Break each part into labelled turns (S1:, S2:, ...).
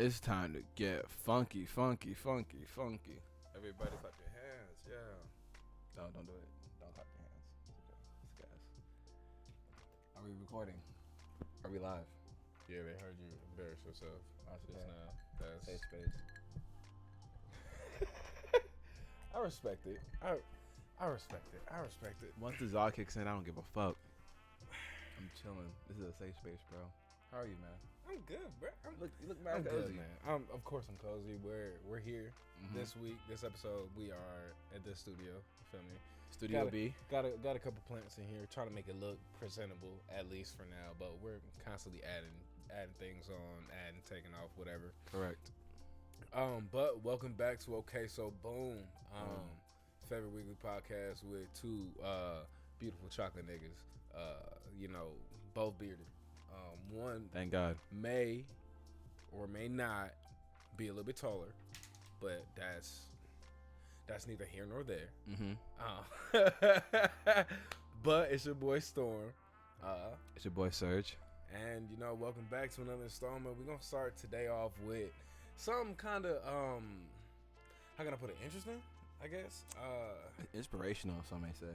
S1: It's time to get funky, funky, funky, funky. Everybody clap your hands, yeah. No, don't do it. Don't clap your hands. It's okay. It's gas. Are we recording? Are we live?
S2: Yeah, they heard you embarrass yourself just now. That's
S1: Safe space.
S2: I respect it. I respect it. I respect it.
S1: Once the Zod kicks in, I don't give a fuck. I'm chilling. This is a safe space, bro. How are you, man?
S2: I'm good, bro.
S1: You look mad
S2: I'm
S1: cozy.
S2: good, man. Of course I'm cozy. We're here this week, this episode. We are at the studio. You feel me?
S1: Studio B.
S2: Got a couple plants in here, trying to make it look presentable at least for now. But we're constantly adding things on, taking off, whatever.
S1: Correct.
S2: But welcome back to Okay So Boom. Favorite weekly podcast with two beautiful chocolate niggas. Both bearded. One,
S1: Thank God.
S2: may or may not be a little bit taller, but that's neither here nor there. But it's your boy Storm.
S1: It's your boy Serge.
S2: And welcome back to another installment. We're gonna start today off with some kind of how can I put it? Interesting, I guess.
S1: Inspirational, some may say.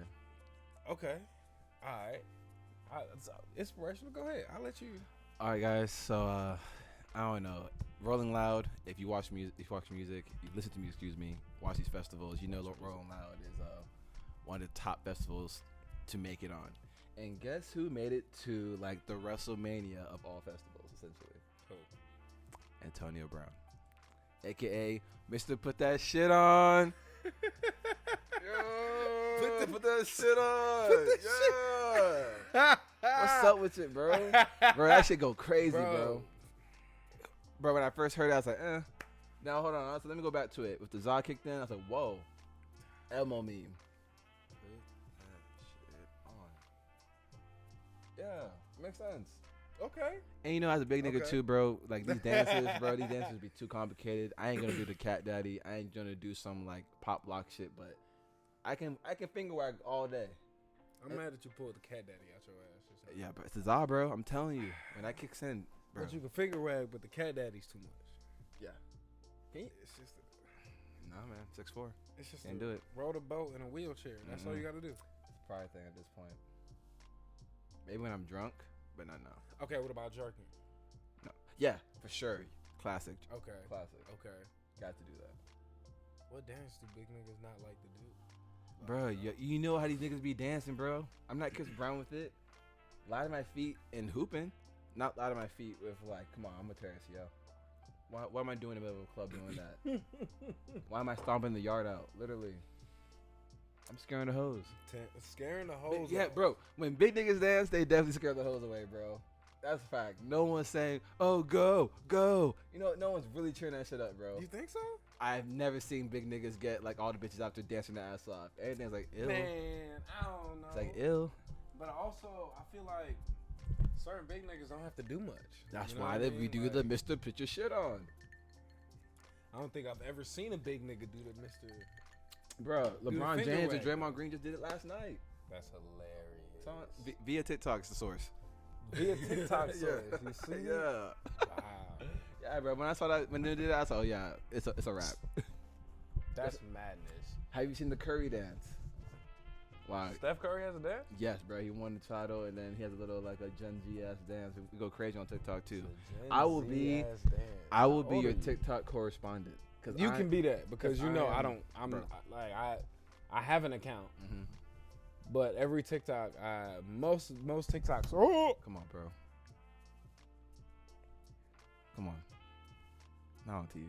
S2: Okay, all right. It's inspirational. Go ahead. I'll let you.
S1: All right, guys. So I don't know. Rolling Loud. If you watch music, you listen to music. Excuse me. Watch these festivals. You know, Rolling Loud is one of the top festivals to make it on. And guess who made it to like the WrestleMania of all festivals, essentially?
S2: Who?
S1: Antonio Brown, aka Mr. Put That Shit On. Yo, put that shit on. What's up with it, bro? Bro, that shit go crazy, bro. Bro, when I first heard it, I was like, eh. Now, hold on. So let me go back to it. With the Zod kicked in, I was like, whoa. Elmo meme. Put that shit on. Yeah, makes sense.
S2: Okay.
S1: And as a big nigga too, bro, like these dances be too complicated. I ain't gonna do the cat daddy. I ain't gonna do some like pop lock shit, but I can finger wag all day.
S2: I'm mad that you pulled the cat daddy out your ass.
S1: Yeah, but it's a Zod, bro. I'm telling you, when that kicks in, bro.
S2: But you can finger wag, but the cat daddy's too much.
S1: Yeah.
S2: It's just
S1: nah, man. 6'4".
S2: It's just
S1: can't do it.
S2: Roll the boat in a wheelchair. That's all you got to do.
S1: It's a pride thing at this point. Maybe when I'm drunk, but not now.
S2: Okay, what about jerking?
S1: No. Yeah, for sure. Classic.
S2: Okay.
S1: Classic.
S2: Okay.
S1: Got to do that.
S2: What dance do big niggas not like to do?
S1: Bro, you know how these niggas be dancing, bro. I'm not Chris Brown with it. Lie to my feet and hooping. Not lie to my feet with like, come on, I'm a terrorist, yo. Why am I doing in the middle of a club doing that? Why am I stomping the yard out? Literally. I'm scaring the hoes.
S2: Scaring the hoes?
S1: Yeah, bro. When big niggas dance, they definitely scare the hoes away, bro. That's a fact. No one's saying, oh, go, go. No one's really cheering that shit up, bro.
S2: You think so?
S1: I've never seen big niggas get like all the bitches after dancing their ass off. Everything's like ill.
S2: Man, I don't know.
S1: It's like ill.
S2: But also, I feel like certain big niggas don't have to do much.
S1: That's why we do the Mr. Put Your Shit On.
S2: I don't think I've ever seen a big nigga do the Mr.
S1: Bro, LeBron James and
S2: wag,
S1: Draymond Green just did it last night.
S2: That's hilarious.
S1: It's on, via TikTok, it's the source.
S2: Via TikTok source. You see?
S1: Yeah.
S2: Wow.
S1: Yeah, bro. When I saw that, when they did that, I was like, oh yeah, it's a wrap.
S2: That's madness.
S1: Have you seen the Curry dance? Wow.
S2: Steph Curry has a dance?
S1: Yes, bro. He won the title, and then he has a little like a Gen Z ass dance. We go crazy on TikTok too. I will be your TikTok correspondent.
S2: Cause you can be that because I have an account, but every TikTok, most TikToks. Oh,
S1: come on, bro. Come on. Not on TV.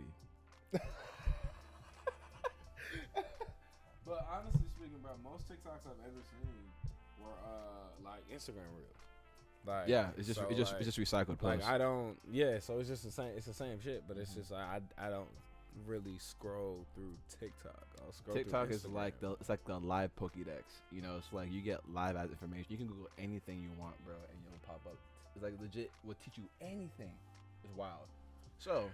S2: But honestly speaking, bro, most TikToks I've ever seen were like Instagram reels. Like,
S1: yeah, it's just recycled posts.
S2: Like I don't. Yeah, so it's just the same. It's the same shit, but it's just like I don't really scroll through TikTok. I'll scroll
S1: TikTok
S2: through
S1: is like the live Pokédex. It's like you get live ass information. You can Google anything you want, bro, and it'll pop up. It's like legit will teach you anything. It's wild. So,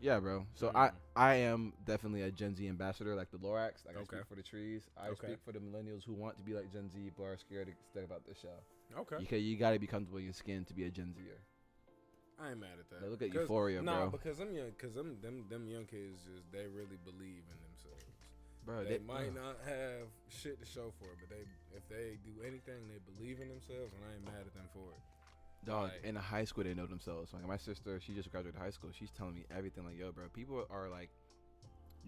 S1: yeah, bro. So I am definitely a Gen Z ambassador, like the Lorax. Like I speak for the trees. I speak for the millennials who want to be like Gen Z, but are scared to talk about this show.
S2: Okay.
S1: You got to be comfortable in your skin to be a Gen Zer.
S2: I ain't mad at that.
S1: Like, look at Euphoria, bro.
S2: Nah, because them young kids just they really believe in themselves.
S1: Bro,
S2: they might not have shit to show for it, but if they do anything, they believe in themselves, and I ain't mad at them for it.
S1: Dog, in high school they know themselves. Like my sister, she just graduated high school. She's telling me everything. Like, yo, bro, people are like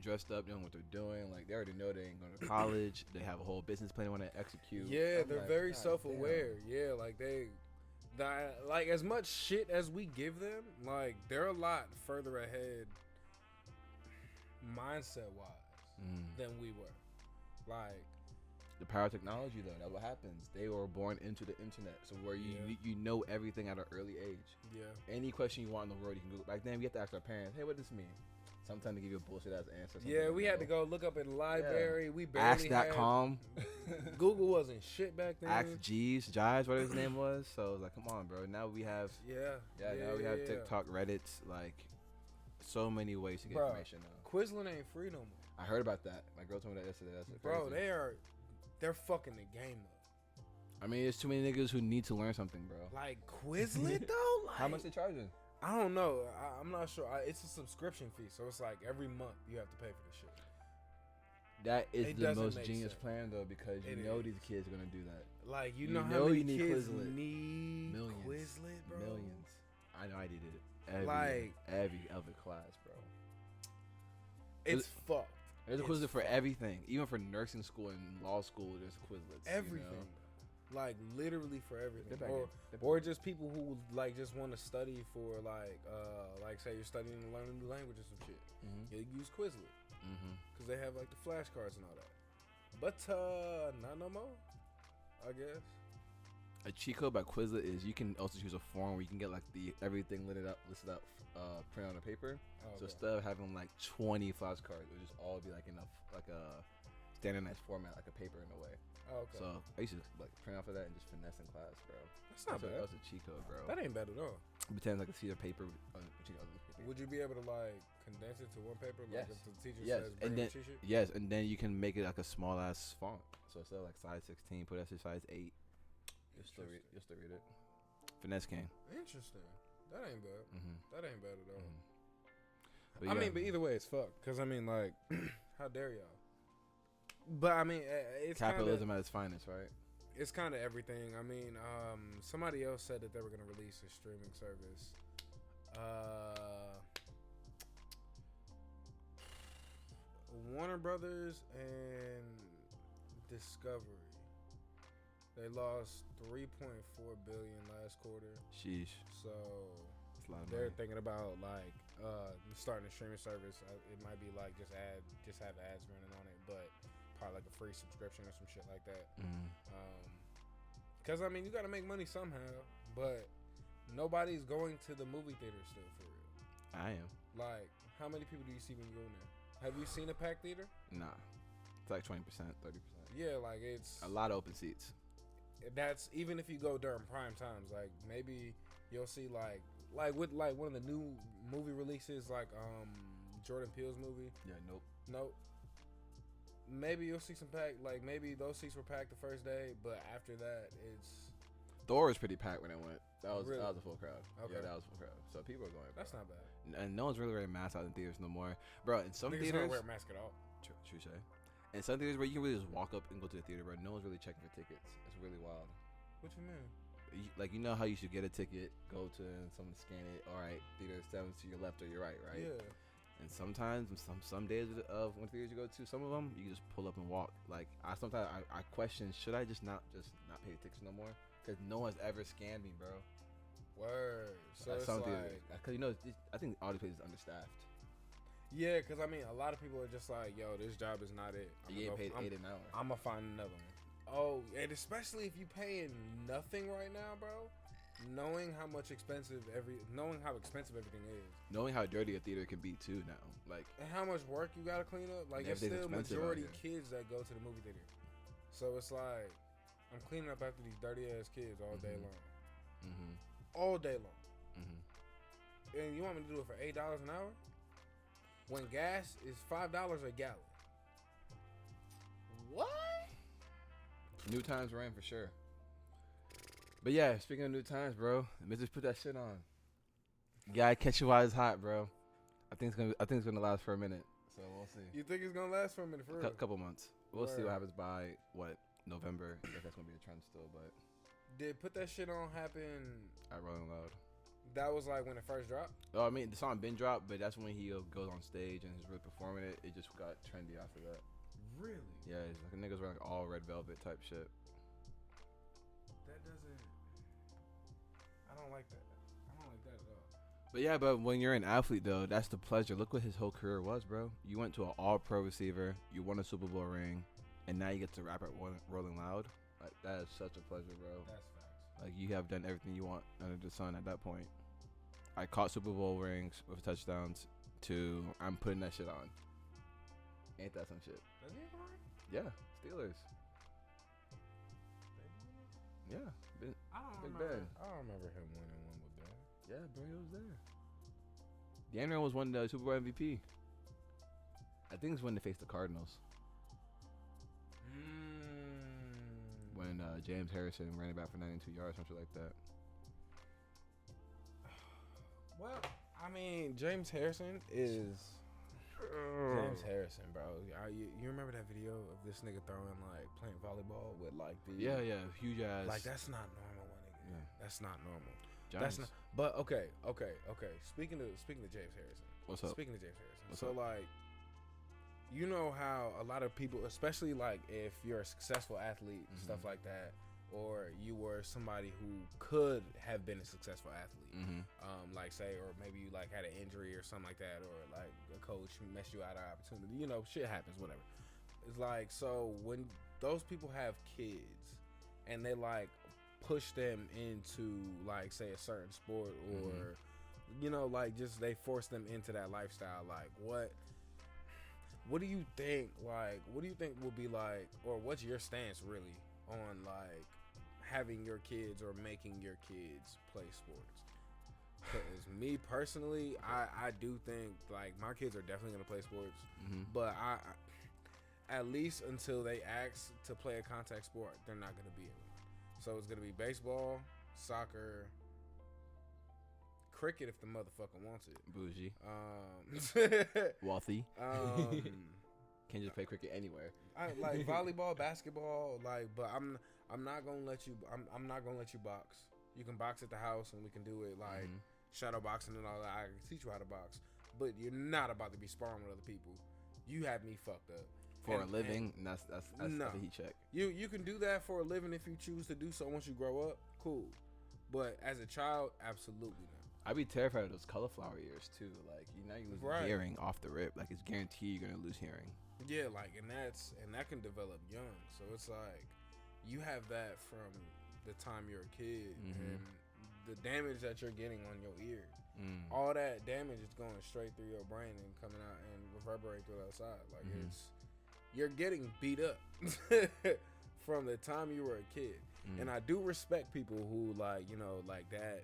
S1: dressed up, doing what they're doing. Like they already know they ain't going to college. They have a whole business plan they want to execute.
S2: Yeah, they're
S1: like,
S2: very self-aware. Yeah, like like as much shit as we give them, like they're a lot further ahead mindset-wise than we were. Like
S1: the power of technology, though, that's what happens. They were born into the internet, so where you know everything at an early age.
S2: Yeah.
S1: Any question you want in the world, you can Google. Back then, we have to ask our parents, "Hey, what does this mean?" Sometimes they give you a bullshit ass answer.
S2: Yeah, we had to go look up in the library. We barely
S1: Ask.com.
S2: Google wasn't shit back then.
S1: Ask Jeeves, Jives, whatever his name was. So it was like, come on, bro. Now we have now we have TikTok, Reddits, like so many ways to get information now.
S2: Quizlet ain't free no more.
S1: I heard about that. My girl told me that yesterday. That's
S2: bro,
S1: crazy.
S2: they're fucking the game up.
S1: I mean, there's too many niggas who need to learn something, bro.
S2: Like Quizlet though? Like,
S1: how much they charging?
S2: I don't know. I'm not sure. It's a subscription fee, so it's like every month you have to pay for this shit.
S1: That is the most genius plan, though, because you know these kids are gonna do that.
S2: Like you know how many kids
S1: Quizlet.
S2: need
S1: Millions.
S2: Quizlet, bro.
S1: Millions. I know I did it. Every other class, bro.
S2: It's fucked.
S1: There's a Quizlet for everything, even for nursing school and law school. There's Quizlets.
S2: Everything.
S1: You know?
S2: Like literally for everything, or just people who like just want to study for like say you're studying to learn a new language or some shit. You use Quizlet because they have like the flashcards and all that. But not no more, I guess.
S1: A cheat code by Quizlet is you can also choose a form where you can get like the everything listed out, print on a paper. So instead of having like 20 flashcards, it would just all be like in a standardized format, like a paper in a way.
S2: Oh, okay.
S1: So I used to like print off of that and just finesse in class, bro.
S2: That's not bad.
S1: That was a cheat code, bro.
S2: That ain't bad at all.
S1: Pretend like a sheet of paper between other paper.
S2: Would you be able to like condense it to one paper? Like if the teacher says
S1: and then
S2: cheat sheet?
S1: yes, and then you can make it like a small ass font. So instead of like size 16, put it as size 8. You'll still read it. Finesse king.
S2: Interesting. That ain't bad. That ain't bad at all.
S1: But
S2: I mean, but either way, it's fucked. Cause I mean, like, how dare y'all? But I mean, it's
S1: capitalism at its finest, right?
S2: It's kind of everything. I mean, somebody else said that they were gonna release a streaming service. Warner Brothers and Discovery. They lost $3.4 billion last quarter.
S1: Sheesh.
S2: So
S1: they're
S2: thinking about like starting a streaming service. It might be like just have ads running on it, but probably like a free subscription or some shit like that. Because I mean, you got to make money somehow, but nobody's going to the movie theater still for real.
S1: I am.
S2: Like, how many people do you see when you go in there? Have you seen a packed theater? Nah,
S1: it's like 20%, 30%.
S2: Yeah, like it's
S1: a lot of open seats.
S2: That's even if you go during prime times. Like maybe you'll see like with like one of the new movie releases, like Jordan Peele's movie.
S1: Yeah,
S2: nope. Maybe you'll see some packed. Like maybe those seats were packed the first day, but after that, it's
S1: Thor was pretty packed when I went. That was
S2: really?
S1: That was a full crowd.
S2: Okay.
S1: Yeah, that was a full crowd. So people are going.
S2: That's not bad.
S1: And no one's really wearing masks out in theaters no more, bro. In some theaters,
S2: don't wear a mask at all.
S1: True say. In some theaters where you can really just walk up and go to the theater, bro, no one's really checking for tickets. It's really wild.
S2: What you mean?
S1: Like, you know how you should get a ticket, go to someone scan it. All right, theater 7 to your left or your right, right?
S2: Yeah.
S1: And sometimes, some days of when theaters you go to, some of them you just pull up and walk. Like I question, should I just not pay the tickets no more? Because no one's ever scanned me, bro.
S2: Word. So it's
S1: some
S2: like,
S1: because I think all the places is understaffed.
S2: Yeah, because I mean, a lot of people are just like, yo, this job is not it.
S1: You get paid $8 an hour.
S2: I'm gonna find another one. Oh, and especially if you paying nothing right now, bro. Knowing how expensive everything is,
S1: knowing how dirty a theater can be too now, like,
S2: and how much work you gotta clean up. Like, it's still majority kids that go to the movie theater, so it's like I'm cleaning up after these dirty ass kids all day long, all day long. And you want me to do it for $8 an hour when gas is $5 a gallon? What?
S1: New times we're in for sure. But yeah, speaking of new times, bro, let's just put that shit on. gotta catch it while it's hot, bro. I think it's gonna last for a minute. So we'll see.
S2: You think it's gonna last for a minute? For real?
S1: Couple months. We'll see
S2: Word.
S1: what happens by November. I guess that's gonna be a trend still, but
S2: Did Put That Shit On happen?
S1: at Rolling Loud.
S2: That was like when it first dropped.
S1: Oh, I mean the song been dropped, but that's when he goes on stage and he's really performing it. It just got trendy after that.
S2: Really?
S1: Yeah, it's like niggas wearing like all red velvet type shit.
S2: That doesn't. I don't like that. I don't like that at all.
S1: But yeah, but when you're an athlete though, that's the pleasure. Look what his whole career was, bro. You went to an all-pro receiver, you won a Super Bowl ring, and now you get to rap at Rolling Loud. Like that is such a pleasure, bro.
S2: That's facts.
S1: Like you have done everything you want under the sun at that point. I caught Super Bowl rings with touchdowns to I'm putting that shit on. Ain't that some shit?
S2: Does he have a ring?
S1: Yeah, Steelers. Yeah, Big Ben.
S2: I don't remember him winning one with Ben.
S1: Yeah, bro, he was there. Daniel was one the Super Bowl MVP. I think it's when they faced the Cardinals. When James Harrison ran it back for 92 yards, something like that.
S2: Well, I mean, James Harrison is James Harrison, bro. You remember that video of this nigga playing volleyball with like the
S1: Yeah, huge ass.
S2: like that's not normal, my nigga.
S1: Yeah.
S2: That's not normal.
S1: Giants.
S2: That's not. But okay. Speaking to James Harrison.
S1: What's up?
S2: Speaking to James Harrison.
S1: What's
S2: so
S1: up?
S2: like, you know how a lot of people, especially like if you're a successful athlete, stuff like that, or you were somebody who could have been a successful athlete, like say, or maybe you like had an injury or something like that, or like a coach messed you out of opportunity. You know, shit happens, whatever. It's like, so when those people have kids and they like push them into like say a certain sport or you know, like just they force them into that lifestyle, like what do you think, like what do you think will be like, or what's your stance really on like having your kids or making your kids play sports? Because me personally, I do think like my kids are definitely gonna play sports, but I at least until they ask to play a contact sport, they're not gonna be in it. So it's gonna be baseball, soccer, cricket if the motherfucker wants it.
S1: Bougie. Wealthy. Can't just play cricket anywhere.
S2: I like volleyball, basketball, like, but I'm not gonna let you. I'm not gonna let you box. You can box at the house and we can do it like shadow boxing and all that. I can teach you how to box, but you're not about to be sparring with other people. You have me fucked up.
S1: For a living, and that's
S2: no.
S1: a heat check.
S2: You can do that for a living if you choose to do so once you grow up, cool. But as a child, absolutely not.
S1: I'd be terrified of those cauliflower ears too. Like you lose hearing off the rip. Like it's guaranteed you're gonna lose hearing.
S2: Yeah, like and that can develop young. So it's like you have that from the time you're a kid and the damage that you're getting on your ear. All that damage is going straight through your brain and coming out and reverberating through the outside. Like you're getting beat up from the time you were a kid. And I do respect people who like, you know, like that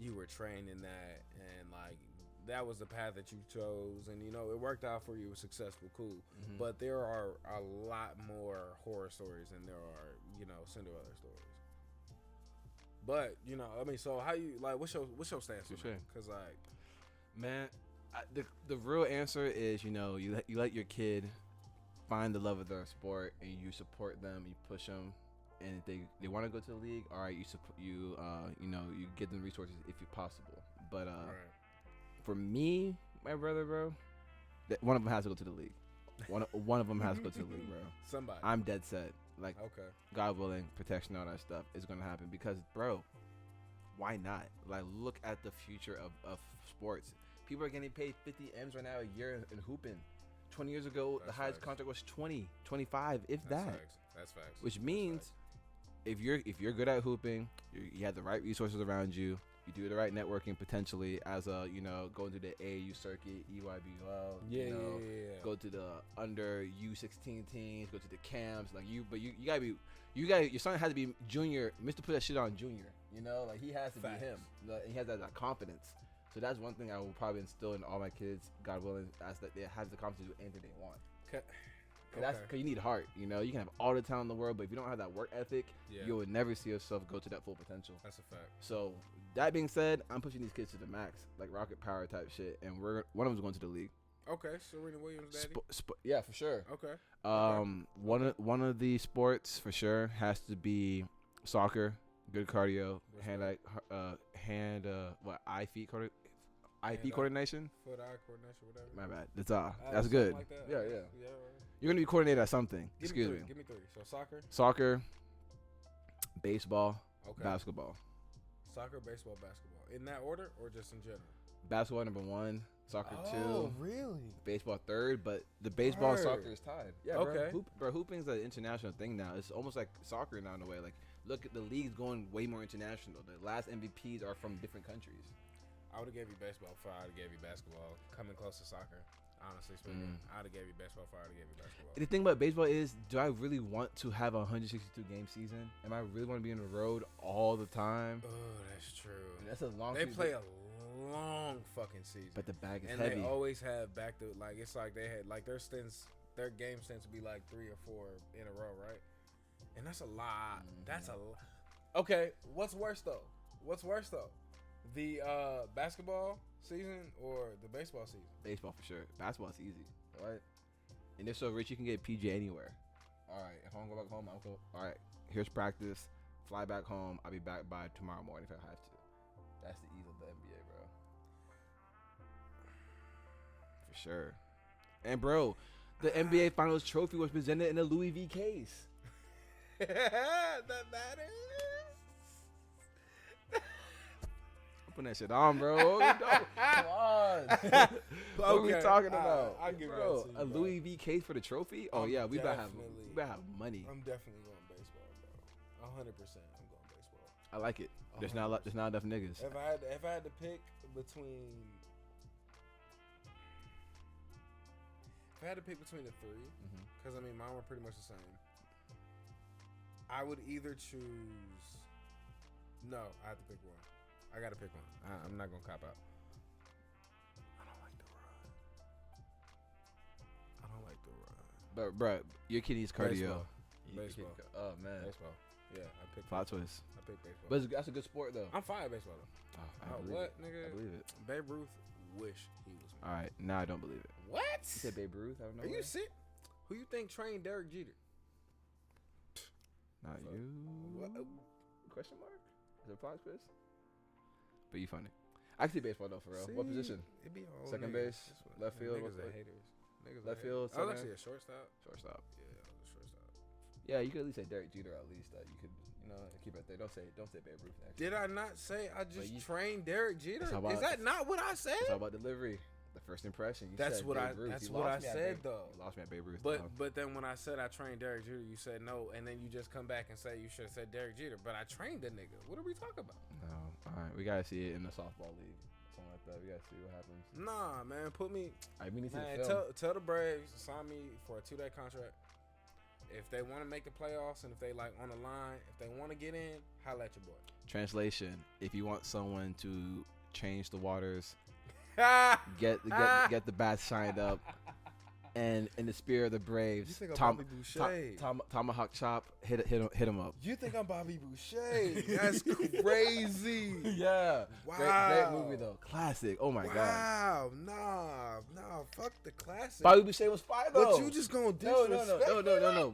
S2: you were trained in that and like that was the path that you chose and you know it worked out for you, it was successful, cool. But there are a lot more horror stories than there are, you know, Cinderella stories. But, you know, I mean, so how you like what's your stance on that? Cuz like
S1: man, the real answer is, you know, you let your kid find the love of their sport and you support them, you push them, and if they want to go to the league, all right, you give them resources if possible. But for me, my brother, bro, one of them has to go to the league. One of them has to go to the league, bro.
S2: Somebody.
S1: I'm dead set. Like,
S2: okay,
S1: God willing, protection, all that stuff is gonna happen because, bro, why not? Like, look at the future of sports. People are getting paid 50 M's right now a year in hooping. 20 years ago, the highest contract was 20, 25, if
S2: that's
S1: that.
S2: Facts. That's facts.
S1: Which means if you're good at hooping, you have the right resources around you, you do the right networking potentially as a, you know, going to the AAU circuit, EYBL, go to the under U16 teams, go to the camps, like you gotta your son has to be junior, Mr. Put That Shit On junior, you know, like he has to be him. He has that confidence. So that's one thing I will probably instill in all my kids, God willing, as that they have the confidence to do anything they want. Cause you need heart. You know, you can have all the talent in the world, but if you don't have that work ethic, you would never see yourself go to that full potential.
S2: That's a fact.
S1: So that being said, I'm pushing these kids to the max, like rocket power type shit, and one of them's going to the league.
S2: Okay, Serena Williams, daddy.
S1: Yeah, for sure.
S2: Okay.
S1: One of the sports for sure has to be soccer. Good cardio, eye feet coordination.
S2: Foot eye coordination, whatever.
S1: My bad. That's good.
S2: Like that.
S1: Yeah.
S2: Right.
S1: You're gonna be coordinated at something. Excuse me.
S2: Give me 3. So
S1: soccer, baseball, basketball.
S2: Soccer, baseball, basketball. In that order, or just in general?
S1: Basketball number 1, soccer 2.
S2: Oh, really?
S1: Baseball 3rd, but the baseball and soccer is tied. Yeah,
S2: okay.
S1: Bro, hooping's an international thing now. It's almost like soccer now in a way. Like, look at the league's going way more international. The last MVPs are from different countries.
S2: I would have gave you baseball before I would have gave you basketball. Coming close to soccer, honestly speaking, I would have gave you baseball before I would have gave you basketball.
S1: The thing about baseball is, do I really want to have a 162 game season? Am I really want to be on the road all the time?
S2: Oh, that's true.
S1: And that's a long.
S2: They play a long fucking season,
S1: but the bag is
S2: and
S1: heavy.
S2: They always have back to it's like they had like their game stints would be like 3 or 4 in a row, right? And that's a lot. That's a lot. Okay, what's worse though? The basketball season or the baseball season?
S1: Baseball for sure. Basketball's easy, right? And they're so rich you can get PJ anywhere. All right, if I want to go back home, I'll go. All right, here's practice. Fly back home. I'll be back by tomorrow morning if I have to. That's the ease of the NBA, bro. For sure. And bro, the NBA Finals trophy was presented in a Louis V case.
S2: That matters.
S1: Putting that shit on, bro. Come on. What are we talking about?
S2: I'll give
S1: bro,
S2: it to you,
S1: a Louis V case for the trophy? Oh, yeah, we better have money.
S2: I'm definitely going baseball, bro. 100% I'm going baseball.
S1: I like it. There's not enough niggas.
S2: If I had to pick between the 3, because I mean mine were pretty much the same. I would either choose. No, I have to pick one. I gotta pick one. I'm not gonna cop out. I don't like the run.
S1: But bro, your kid needs cardio.
S2: Baseball.
S1: Oh man.
S2: Baseball. Yeah, I picked
S1: plot twist.
S2: I picked baseball.
S1: But that's a good sport though.
S2: I'm fine at baseball though.
S1: I believe it.
S2: Nigga?
S1: I believe it.
S2: Babe Ruth wish he was me.
S1: All right, now I don't believe it.
S2: What?
S1: You said Babe Ruth? I don't know.
S2: Are you sick? Who you think trained Derek Jeter?
S1: Not you.
S2: What?
S1: Question mark? Is it a plot twist? But you funny. I can see baseball though, for real. What position?
S2: It be all
S1: second
S2: niggas.
S1: base, left field.
S2: Niggas are haters.
S1: Left field.
S2: I was actually a shortstop.
S1: Shortstop.
S2: Yeah, I was a shortstop.
S1: Yeah, you could at least say Derek Jeter. At least that you could, keep it there. Don't say Babe Ruth next.
S2: Did I not say I just trained Derek Jeter? Is that not what I said?
S1: It's all about delivery. The first impression.
S2: That's what I said though.
S1: You lost me at Babe Ruth.
S2: But then when I said I trained Derek Jeter, you said no, and then you just come back and say you should have said Derek Jeter. But I trained the nigga. What are we talking about?
S1: No. All right, we gotta see it in the softball league, something like that. We gotta see what happens.
S2: Nah, man, put me.
S1: We need to see the
S2: film.
S1: film.
S2: Tell the Braves to sign me for a 2-day contract. If they want to make the playoffs and if they like on the line, if they want to get in, holla at your boy.
S1: Translation: if you want someone to change the waters, get the bats shined up, and in the spirit of the Braves,
S2: you think I'm Bobby Boucher?
S1: Tomahawk chop, hit him up.
S2: You think I'm Bobby Boucher? That's crazy.
S1: Yeah.
S2: Wow.
S1: Great movie though. Classic. Oh my god.
S2: Wow. Nah. Fuck the classic.
S1: Bobby Boucher was fire though.
S2: But you just gonna disrespect
S1: No.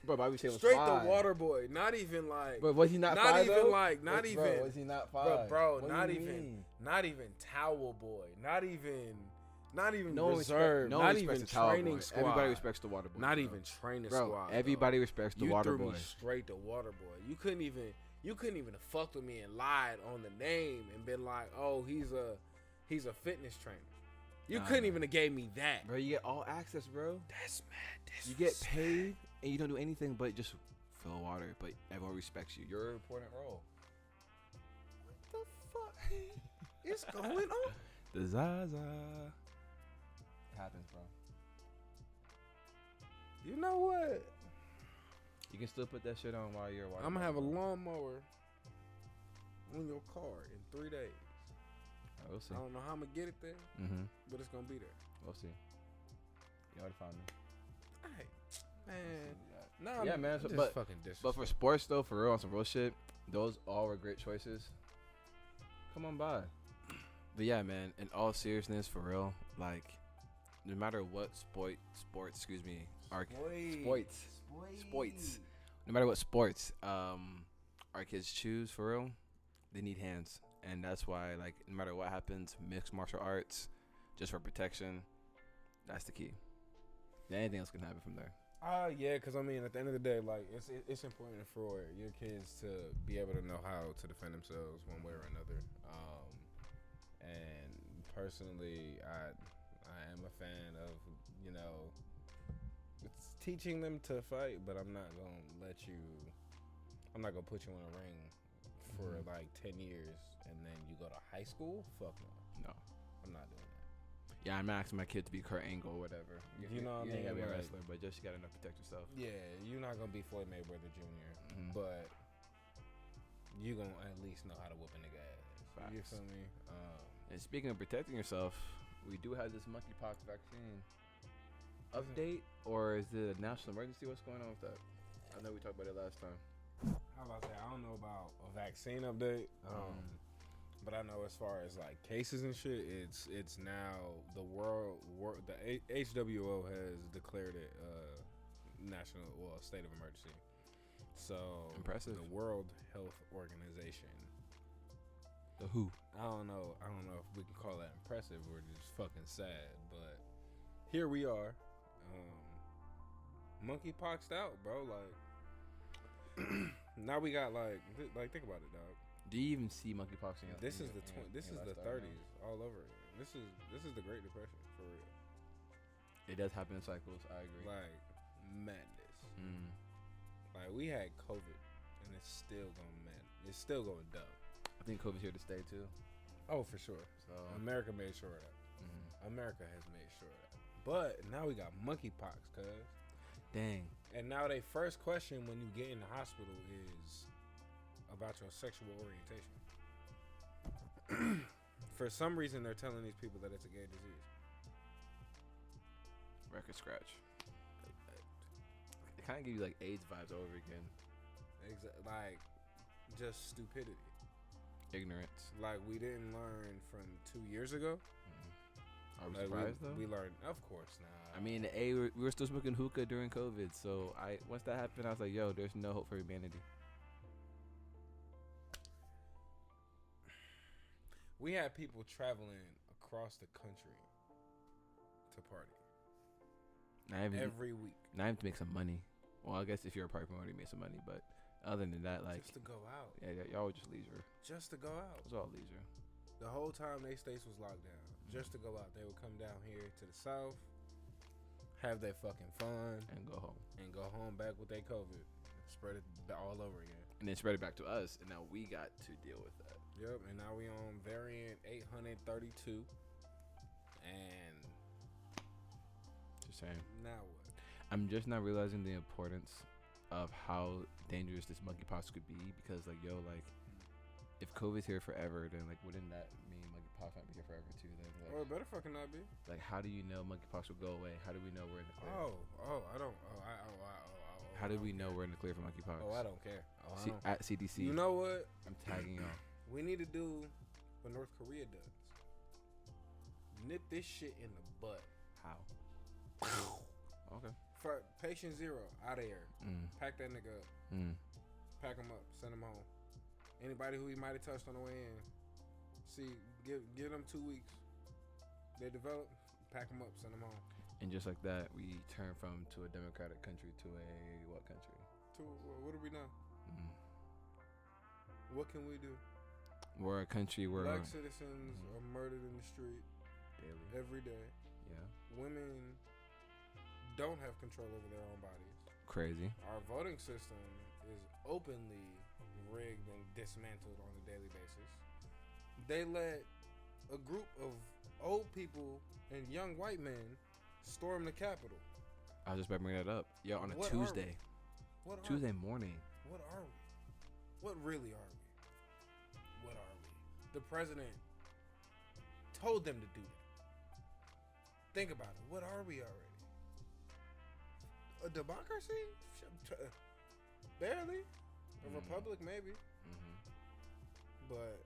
S1: Bro, Bobby Boucher was
S2: straight
S1: fire.
S2: the water boy. Not even like.
S1: But was he not
S2: fire?
S1: Not even. Bro, was he not fire?
S2: Bro, not even towel boy. Not even reserve.
S1: No
S2: not
S1: one
S2: even
S1: respects the
S2: training
S1: boy.
S2: squad.
S1: Everybody respects the water boy.
S2: Not
S1: bro.
S2: even training
S1: bro,
S2: squad.
S1: Everybody respects the water boy.
S2: You threw me straight to water boy. You couldn't even have fucked with me and lied on the name and been like, oh, he's a fitness trainer. You couldn't even have gave me that.
S1: Bro, you get all access, bro.
S2: That's mad.
S1: You get paid and you don't do anything but just fill water, but everyone respects you. You're an important role.
S2: What the fuck is going on?
S1: The Zaza. It happens, bro.
S2: You know what?
S1: You can still put that shit on while you're watching.
S2: I'm gonna have a lawnmower on your car in 3 days.
S1: We'll see.
S2: I don't know how I'm gonna get it there, but it's gonna be there.
S1: We'll see. You already found me.
S2: All right. No,
S1: Yeah, man, so-
S2: just
S1: but-
S2: fucking
S1: But for sports though, for real, on some real shit, those all were great choices. Come on by. But yeah, man, in all seriousness, for real, like, no matter what sports, no matter what sports, our kids choose, for real, they need hands. And that's why, like, no matter what happens, mixed martial arts, just for protection, that's the key. Anything else can happen from there.
S2: Yeah, because I mean, at the end of the day, like, it's important for your kids to be able to know how to defend themselves one way or another. And personally, I am a fan of, you know, it's teaching them to fight, but I'm not gonna put you in a ring for like 10 years and then you go to high school. Fuck no.
S1: No.
S2: I'm not doing that.
S1: Yeah, I'm asking my kid to be Kurt Angle or whatever.
S2: You know what I mean?
S1: You ain't gotta be a
S2: Like-
S1: wrestler, but just you gotta know to protect yourself.
S2: Yeah, you're not gonna be Floyd Mayweather Jr., but you gonna at least know how to whoop a nigga ass. You
S1: Facts.
S2: feel me?
S1: And speaking of protecting yourself, we do have this monkeypox vaccine update, or is it a national emergency? What's going on with that? I know we talked about it last time.
S2: How about that? I don't know about a vaccine update, but I know as far as like cases and shit, it's now the HWO has declared it national state of emergency. So
S1: Impressive.
S2: The World Health Organization.
S1: The WHO.
S2: I don't know if we can call that impressive or just fucking sad, but here we are. Monkeypoxed out, bro. Like now we got like think about it, dog.
S1: Do you even see monkeypox in your
S2: This is the
S1: lifestyle right
S2: 30s all over again. This is the Great Depression for real.
S1: now? It does happen in cycles. I agree.
S2: Like madness.
S1: Mm.
S2: Like we had COVID and it's still going dumb.
S1: I think COVID's here to stay too.
S2: Oh, for sure.
S1: So
S2: America made sure of that. America has made sure of that. But now we got monkeypox, cuz.
S1: dang.
S2: And now their first question when you get in the hospital is about your sexual orientation. For some reason, they're telling these people that it's a gay disease.
S1: Record scratch. It kind of give you like AIDS vibes over again.
S2: Like, just stupidity.
S1: Ignorance.
S2: Like, we didn't learn from 2 years ago.
S1: Are we
S2: Like,
S1: surprised though?
S2: We learned, of course, nah.
S1: I mean, we were still smoking hookah during COVID, so once that happened, I was like, yo, there's no hope for humanity.
S2: We had people traveling across the country to party
S1: Not even
S2: every week.
S1: not even to make some money. Well, I guess if you're a party promoter, you make some money, but other than that, like,
S2: Just to go out.
S1: yeah, y'all were just leisure.
S2: Just to go out.
S1: It was all leisure.
S2: The whole time they states was locked down. Just to go out. They would come down here to the south, have their fucking fun,
S1: And go home.
S2: and go home back with their COVID. Spread it all over again.
S1: And then spread it back to us, and now we got to deal with that.
S2: Yep, and now we on variant 832. And
S1: Just saying.
S2: now what?
S1: I'm just not realizing the importance of how dangerous this monkeypox could be, because, like, yo, like, if COVID's here forever, then, like, wouldn't that mean monkeypox might be here forever too? Then,
S2: Oh, it
S1: like,
S2: better fucking not be.
S1: how do you know monkeypox will go away? How do we know we're in the clear?
S2: I don't.
S1: How do we know we're in the clear for monkeypox?
S2: Oh, I don't care.
S1: At CDC.
S2: You know what?
S1: I'm tagging y'all.
S2: We need to do what North Korea does. Nip this shit in the butt.
S1: How? Okay.
S2: For patient zero, out of here.
S1: Mm.
S2: Pack that nigga up.
S1: Mm.
S2: Pack him up. Send him home. Anybody who he might have touched on the way in, give them 2 weeks. They develop, pack them up, send them home.
S1: And just like that, we turn to a democratic country to a what country?
S2: What have we done?
S1: Mm.
S2: What can we do?
S1: We're a country where
S2: Black citizens are murdered in the street
S1: daily.
S2: every day.
S1: Yeah.
S2: Women don't have control over their own bodies.
S1: Crazy.
S2: Our voting system is openly rigged and dismantled on a daily basis. They let a group of old people and young white men storm the Capitol.
S1: I was just about to bring that up. Yo, on a
S2: What are
S1: Tuesday.
S2: What are
S1: Tuesday morning.
S2: What are we? What really are we? What are we? The president told them to do that. Think about it. What are we already? a democracy? Barely. A republic, maybe. But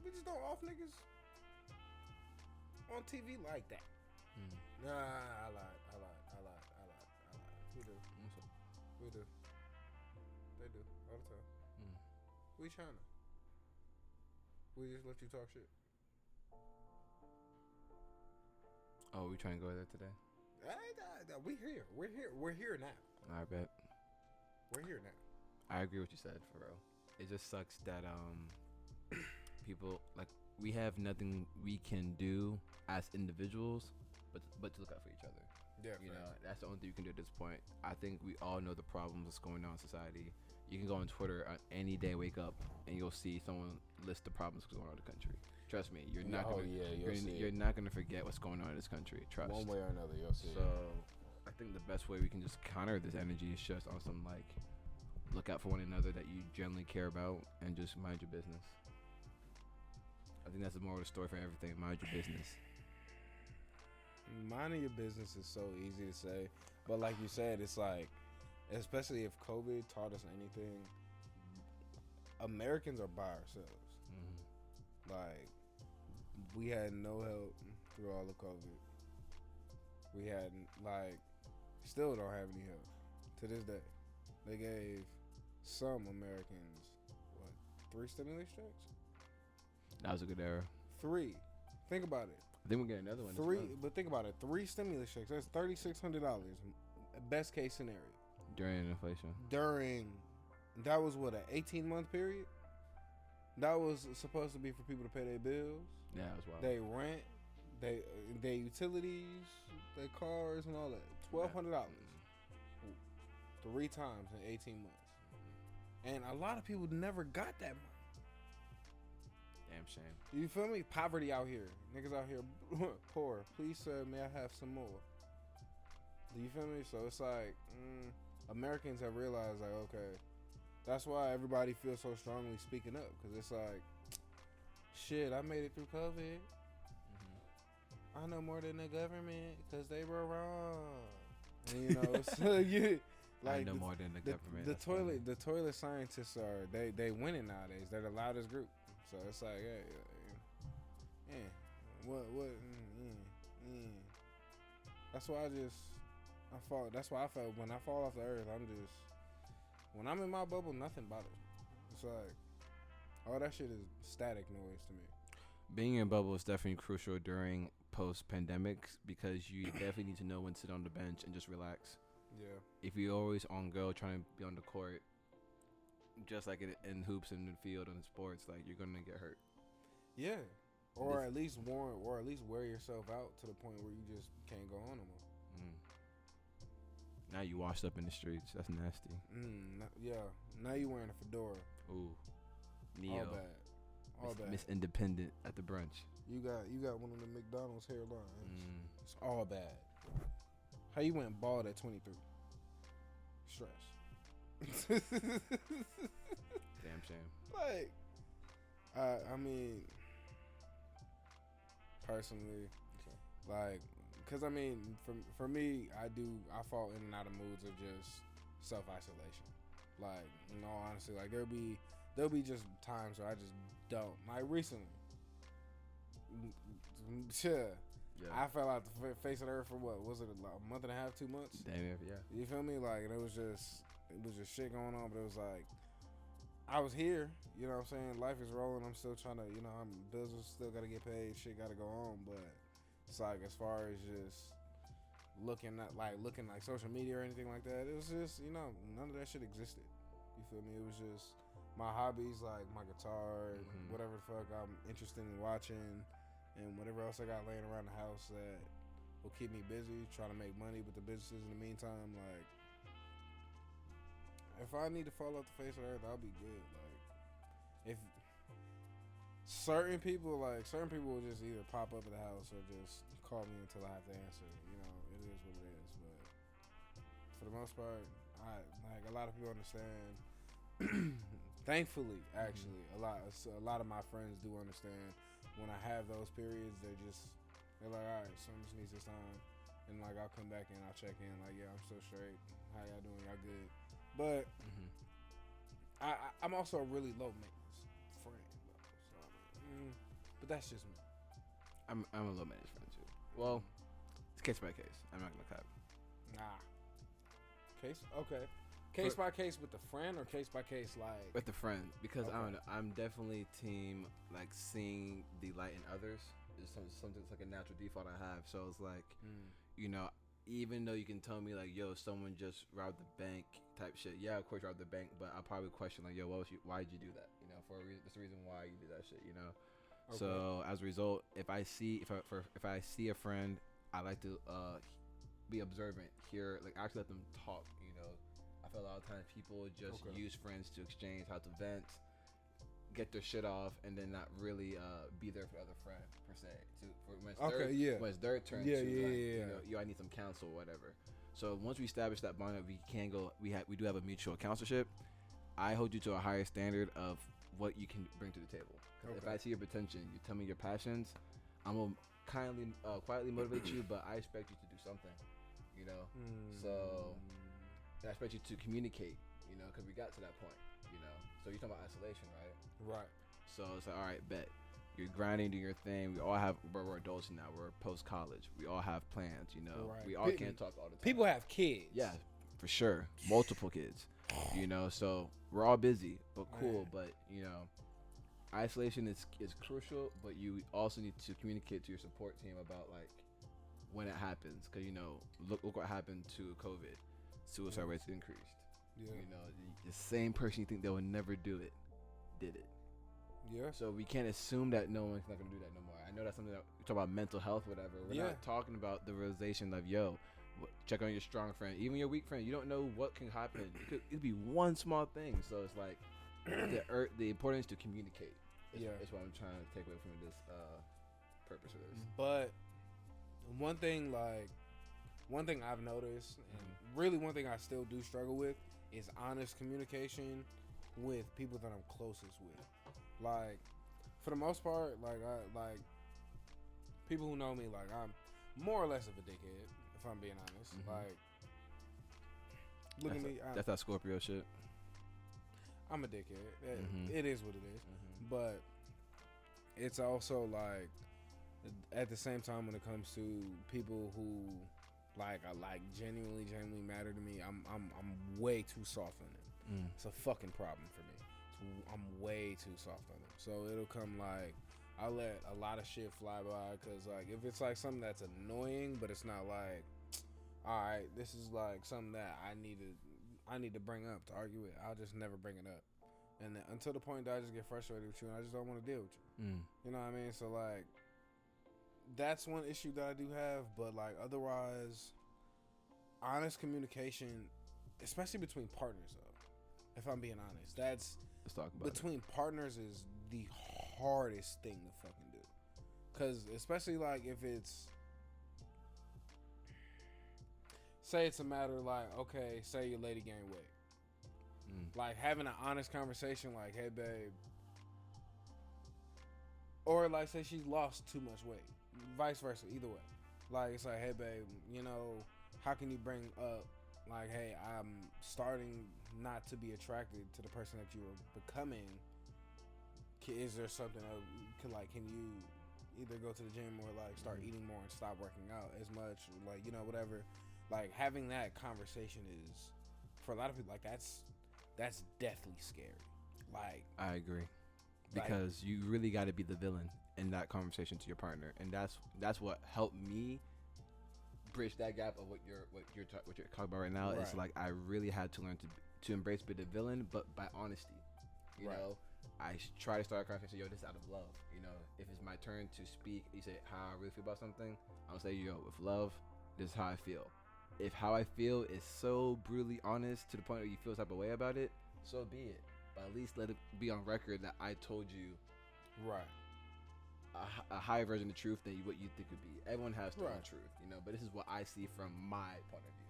S2: we just don't off niggas on TV like that. Nah, I lied. We do. They do all the time. We China. We just let you talk shit.
S1: Oh, we trying to go there today?
S2: We here. We're here now.
S1: I bet.
S2: We're here now.
S1: I agree with what you said, for real. It just sucks that people, like, we have nothing we can do as individuals but to look out for each other.
S2: Yeah,
S1: you know, that's the only thing you can do at this point. I think we all know the problems that's going on in society. You can go on Twitter on any day, wake up, and you'll see someone list the problems going on in the country. Trust me, you're not gonna forget what's going on in this country. Trust.
S2: One way or another, you'll see.
S1: So, I think the best way we can just counter this energy is just on some, like, look out for one another that you generally care about, and just mind your business. I think that's the moral of the story for everything. Mind your business.
S2: Minding your business is so easy to say, but like you said, it's like, especially if COVID taught us anything, Americans are by ourselves. Like, we had no help through all of COVID. We had, like, still don't have any help to this day. They gave some Americans, 3 stimulus checks?
S1: That was a good era.
S2: 3. Think about it.
S1: I think we'll get another one.
S2: 3, but think about it. 3 stimulus checks. That's $3,600. Best case scenario.
S1: During inflation.
S2: That was what, an 18-month period? That was supposed to be for people to pay their bills.
S1: Yeah, it was wild.
S2: They rent, they utilities, their cars and all that. $1,200. 3 times in 18 months. And a lot of people never got that money.
S1: Damn shame.
S2: You feel me? Poverty out here. Niggas out here poor. Please, sir, may I have some more? Do you feel me? So it's like, Americans have realized, like, okay, that's why everybody feels so strongly speaking up. Because it's like, shit, I made it through COVID. I know more than the government because they were wrong. And, you know, so you... Like,
S1: I know more than the government.
S2: The toilet scientists are they winning nowadays. They're the loudest group. So it's like, That's why that's why I felt when I fall off the earth, when I'm in my bubble, nothing bothers me. It's like, all that shit is static noise to me.
S1: Being in a bubble is definitely crucial during post-pandemics because you definitely need to know when to sit on the bench and just relax.
S2: Yeah.
S1: If you're always on go trying to be on the court, just like in hoops and in the field and in sports, like, you're gonna get hurt.
S2: Yeah. Or at least wear yourself out to the point where you just can't go on no more.
S1: Now you washed up in the streets. That's nasty.
S2: Yeah. Now you wearing a fedora.
S1: Ooh. Neo.
S2: All bad.
S1: Miss Independent at the brunch.
S2: You got one of the McDonald's hairlines. It's all bad. How you went bald at 23? Stress.
S1: Damn shame.
S2: Like, I mean, personally, like, cause I mean, for me, I fall in and out of moods of just self-isolation. Like, in all honesty, like there'll be just times where I just don't. Like recently, I fell out the face of the earth for what was it, like a month and a half, 2 months?
S1: Damn, yeah.
S2: You feel me? Like, it was just shit going on, but it was like I was here. You know what I'm saying? Life is rolling. I'm still trying to, bills still gotta get paid. Shit gotta go on, but it's like, as far as just looking like social media or anything like that, it was just, none of that shit existed. You feel me? It was just my hobbies, like my guitar, whatever the fuck I'm interested in watching, and whatever else I got laying around the house that will keep me busy, trying to make money with the businesses in the meantime. Like, if I need to fall off the face of the earth, I'll be good. Like, if certain people will just either pop up at the house or just call me until I have to answer. It is what it is. But for the most part, a lot of people understand. Thankfully, actually, a lot of my friends do understand. When I have those periods, They're like, all right, son just needs this time, and like I'll come back and I'll check in. Like, yeah, I'm still straight. How y'all doing? Y'all good? But I'm also a really low maintenance friend, though. So, but that's just me.
S1: I'm a low maintenance friend too. Well, it's case by case. I'm not gonna cap.
S2: Nah. Case by case with the friend, or case by case like
S1: with the friend, because I don't know. I'm definitely team like seeing the light in others. It's something it's like a natural default I have. So it's like, you know, even though you can tell me like, yo, someone just robbed the bank type shit. Yeah, of course robbed the bank, but I'll probably question like, yo, why did you do that? You know, for a reason. That's the reason why you do that shit. You know. Okay. So as a result, if I see a friend, I like to be observant, hear, like actually let them talk. You know, I feel a lot of times people just use friends to exchange how to vent, get their shit off, and then not really be there for the other friend per se. When it's their turn you know, yo, I need some counsel or whatever. So once we establish that bond that we can go, we do have a mutual counselship. I hold you to a higher standard of what you can bring to the table. If I see your potential, you tell me your passions, I'm gonna quietly motivate you, but I expect you to do something, you know. So I expect you to communicate, you know, because we got to that point, you know. So you're talking about isolation, right?
S2: Right.
S1: So it's like, all right, bet. You're grinding, doing your thing. We all have, we're adults now. We're post college. We all have plans, you know. Right. We all can't talk all the time.
S2: People have kids.
S1: Yeah, for sure. Multiple kids, you know. So we're all busy, but cool. But you know, isolation is crucial. But you also need to communicate to your support team about like when it happens, because you know, look what happened to COVID. Suicide rates increased. Yeah. You know, the same person you think they would never do it, did it.
S2: Yeah.
S1: So we can't assume that no one's not gonna do that no more. I know that's something that we talk about mental health, whatever. We're not talking about the realization of check on your strong friend, even your weak friend. You don't know what can happen. It'd be one small thing. So it's like the importance to communicate. Is what I'm trying to take away from this purpose of this.
S2: But one thing I've noticed, and really one thing I still do struggle with, is honest communication with people that I'm closest with. Like, for the most part, like people who know me, like I'm more or less of a dickhead, if I'm being honest. Like, look at me.
S1: That's that Scorpio shit.
S2: I'm a dickhead. It is what it is. But it's also like, at the same time, when it comes to people who like genuinely matter to me, I'm way too soft on them. It's a fucking problem for me. I'm way too soft on them. So it'll come like, I'll let a lot of shit fly by, because like if it's like something that's annoying, but it's not like, all right, this is like something that I need to bring up to argue with, I'll just never bring it up. And then, until the point that I just get frustrated with you and I just don't want to deal with you. You know what I mean? So like, that's one issue that I do have, but like otherwise, honest communication, especially between partners though, if I'm being honest, let's talk about between partners is the hardest thing to fucking do. Cause especially like if it's, say it's a matter like, okay, say your lady gained weight. Like having an honest conversation like, hey babe, or like say she's lost too much weight, vice versa, either way. Like it's like, hey babe, you know, how can you bring up like, hey, I'm starting not to be attracted to the person that you are becoming. Is there something that can you either go to the gym or like start eating more and stop working out as much, like, you know, whatever. Like having that conversation is, for a lot of people, like that's deathly scary. Like, I agree,
S1: because you really got to be the villain in that conversation to your partner, and that's what helped me bridge that gap of what you're talking about right now. Right. It's like I really had to learn to embrace being the villain, but by honesty. You know, I try to start a conversation. Yo, this is out of love. You know, if it's my turn to speak, you say how I really feel about something. I'm gonna say, yo, with love, this is how I feel. If how I feel is so brutally honest to the point where you feel a type of way about it, so be it. But at least let it be on record that I told you a higher version of the truth than what you think would be. Everyone has their own truth, you know, but this is what I see from my point of view.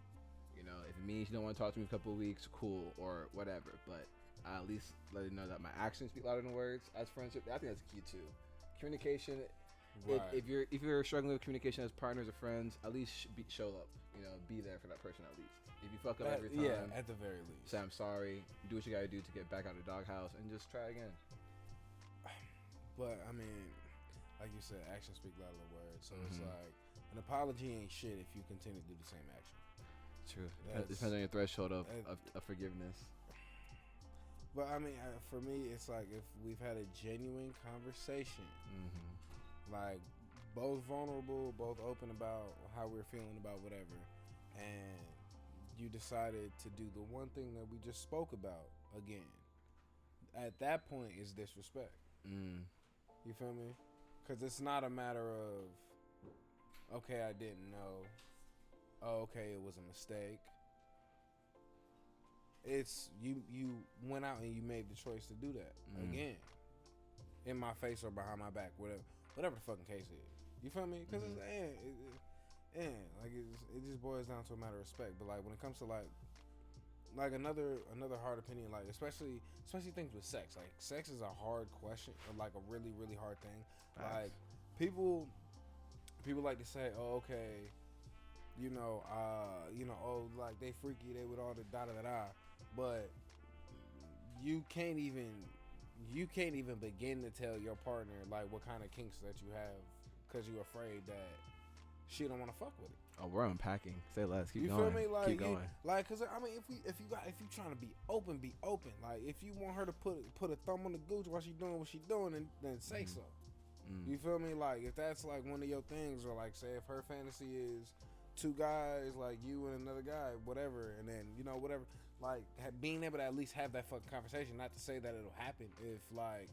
S1: You know, if it means you don't want to talk to me in a couple of weeks, cool, or whatever. But I at least let it know that my actions speak louder than words as friendship. I think that's key too. Communication,
S2: Right.
S1: If you're struggling with communication as partners or friends, at least show up. You know, be there for that person at least. If you fuck up every time,
S2: yeah, at the very least,
S1: say I'm sorry. Do what you gotta do to get back out of the doghouse and just try again.
S2: But I mean, like you said, actions speak louder than words. So it's like an apology ain't shit if you continue to do the same action.
S1: True. It depends on your threshold of forgiveness.
S2: But I mean, for me, it's like if we've had a genuine conversation, like both vulnerable, both open about how we're feeling about whatever, and you decided to do the one thing that we just spoke about again, at that point is disrespect. You feel me? Because it's not a matter of, okay, I didn't know. Oh, okay, it was a mistake. It's you went out and you made the choice to do that again, in my face or behind my back, whatever the fucking case is. You feel me? Because it just boils down to a matter of respect. But like when it comes to like another hard opinion, like especially things with sex. Like sex is a hard question, or like a really really hard thing. Like people like to say, oh okay, oh like they freaky, they with all the da da da da. But you can't even begin to tell your partner like what kind of kinks that you have because you're afraid that she don't want to fuck with it.
S1: Oh, we're unpacking. Say less. Keep going.
S2: You feel me? Like,
S1: keep going.
S2: Cause I mean, if you trying to be open, be open. Like, if you want her to put a thumb on the gooch while she doing what she doing, then say so. You feel me? Like, if that's like one of your things, or like say if her fantasy is two guys, like you and another guy, whatever, and then whatever. Like being able to at least have that fucking conversation. Not to say that it'll happen if like,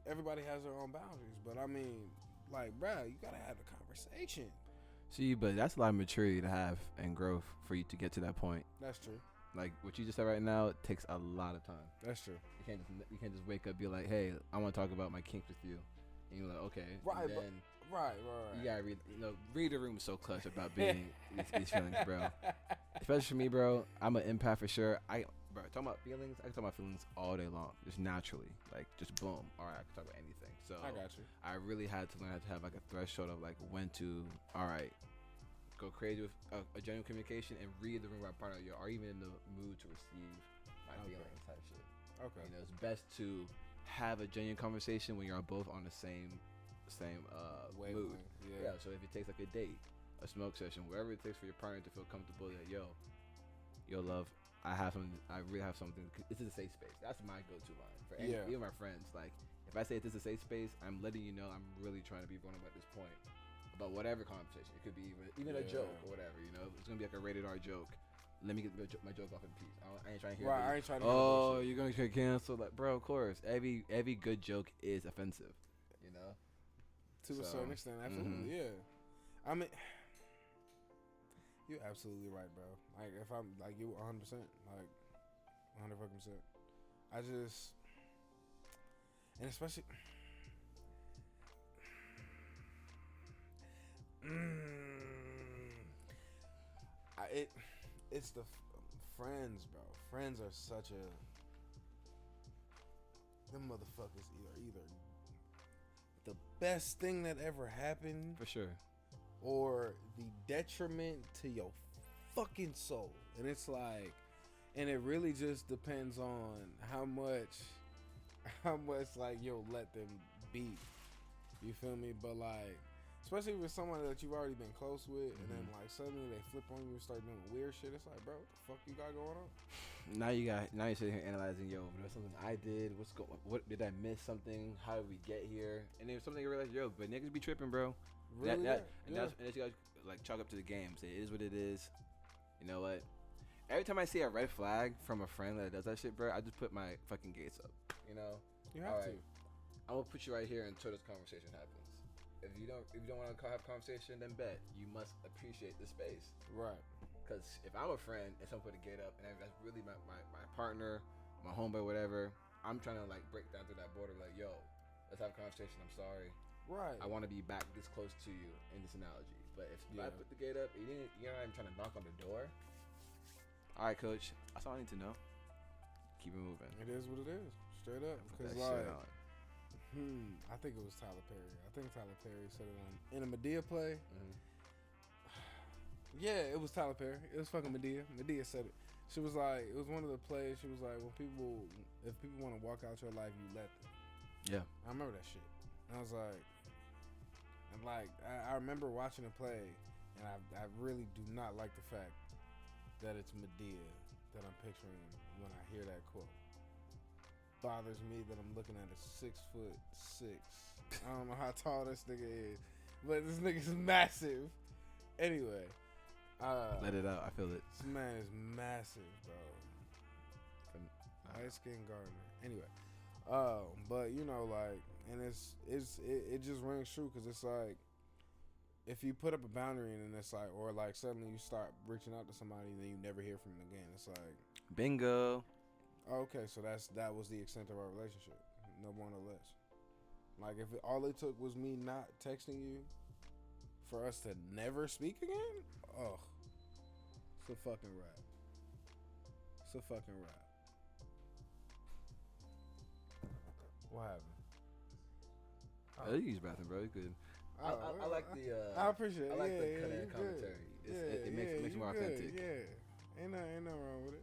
S2: everybody has their own boundaries. But I mean, like, bruh, you gotta have the conversation.
S1: See, but that's a lot of maturity to have and growth for you to get to that point.
S2: That's true.
S1: Like what you just said right now, it takes a lot of time.
S2: That's true.
S1: You can't just wake up and be like, hey, I want to talk about my kinks with you, and you're like, okay,
S2: right,
S1: and then
S2: right.
S1: You gotta read the room is so clutch about being these feelings, bro. Especially for me, bro. I'm an empath for sure. Talking about feelings, I can talk about feelings all day long, just naturally, like just boom. All right, I can talk about anything. So
S2: I got you.
S1: I really had to learn how to have like a threshold of like when to, all right, go crazy with a genuine communication and read the room with my partner, or even in the mood to receive my feelings type shit.
S2: Okay.
S1: It's best to have a genuine conversation when you're both on the same mood. Yeah. So if it takes like a date, a smoke session, whatever it takes for your partner to feel comfortable that yo love, I really have something. This is a safe space. That's my go-to line for even my friends. Like if I say this is a safe space, I'm letting you know I'm really trying to be vulnerable at this point about whatever conversation. It could be even a joke or whatever. It's gonna be like a rated R joke. Let me get my joke off in peace. I ain't trying to hear.
S2: Right, I ain't trying to hear.
S1: Oh, you're gonna get canceled, like bro. Of course, every good joke is offensive.
S2: To a certain extent, absolutely, yeah. I mean, you're absolutely right, bro. Like, if I'm, like, you 100%, like, 100%. I just, and especially, it's the friends, bro. Friends are such a, them motherfuckers either the best thing that ever happened,
S1: for sure, or
S2: the detriment to your fucking soul. And it's like, and it really just depends on how much like you'll let them be. You feel me? But like, especially with someone that you've already been close with, and then like suddenly they flip on you and start doing weird shit. It's like, bro, what the fuck you got going on?
S1: Now you're sitting here analyzing, there's something I did. What did I miss something? How did we get here? And there's something you realize, but niggas be tripping, bro.
S2: Really?
S1: That's you guys like chalk up to the game. Say it is what it is. You know what? Every time I see a red flag from a friend that does that shit, bro, I just put my fucking gates up.
S2: You have to.
S1: I'm gonna put you right here until this conversation happens. If you don't want to have a conversation, then bet you must appreciate the space.
S2: Right.
S1: Because if I'm a friend and someone put a gate up and that's really my partner, my homeboy, whatever, I'm trying to like break down through that border. Like, yo, let's have a conversation. I'm sorry.
S2: Right.
S1: I want to be back this close to you in this analogy. But if I put the gate up, you're not even trying to knock on the door. All right, coach. That's all I need to know. Keep it moving.
S2: It is what it is. Straight up.
S1: Because
S2: I think it was Tyler Perry. I think Tyler Perry said it in a Medea play.
S1: Mm-hmm.
S2: Yeah, it was Tyler Perry. It was fucking Medea. Medea said it. She was like, it was one of the plays. She was like, if people want to walk out your life, you let them.
S1: Yeah.
S2: I remember that shit. And I was like, I remember watching the play, and I really do not like the fact that it's Medea that I'm picturing when I hear that quote. Bothers me that I'm looking at a 6'6". I don't know how tall this nigga is, but this nigga's massive. Anyway.
S1: Let it out. I feel it.
S2: This man is massive, bro. Light skin Gardner. Anyway. But you know, like, and it just rings true because it's like, if you put up a boundary and then it's like, or like suddenly you start reaching out to somebody and then you never hear from them again, it's like,
S1: bingo.
S2: Okay, so that was the extent of our relationship, no more no less. Like if all it took was me not texting you for us to never speak again, oh, it's a fucking wrap. It's a fucking wrap. What happened?
S1: Oh, you use bathroom, bro. You good. I like the.
S2: I appreciate it.
S1: I like
S2: yeah,
S1: the
S2: yeah,
S1: kind of commentary. It makes it more authentic.
S2: Yeah, ain't nothing wrong with it.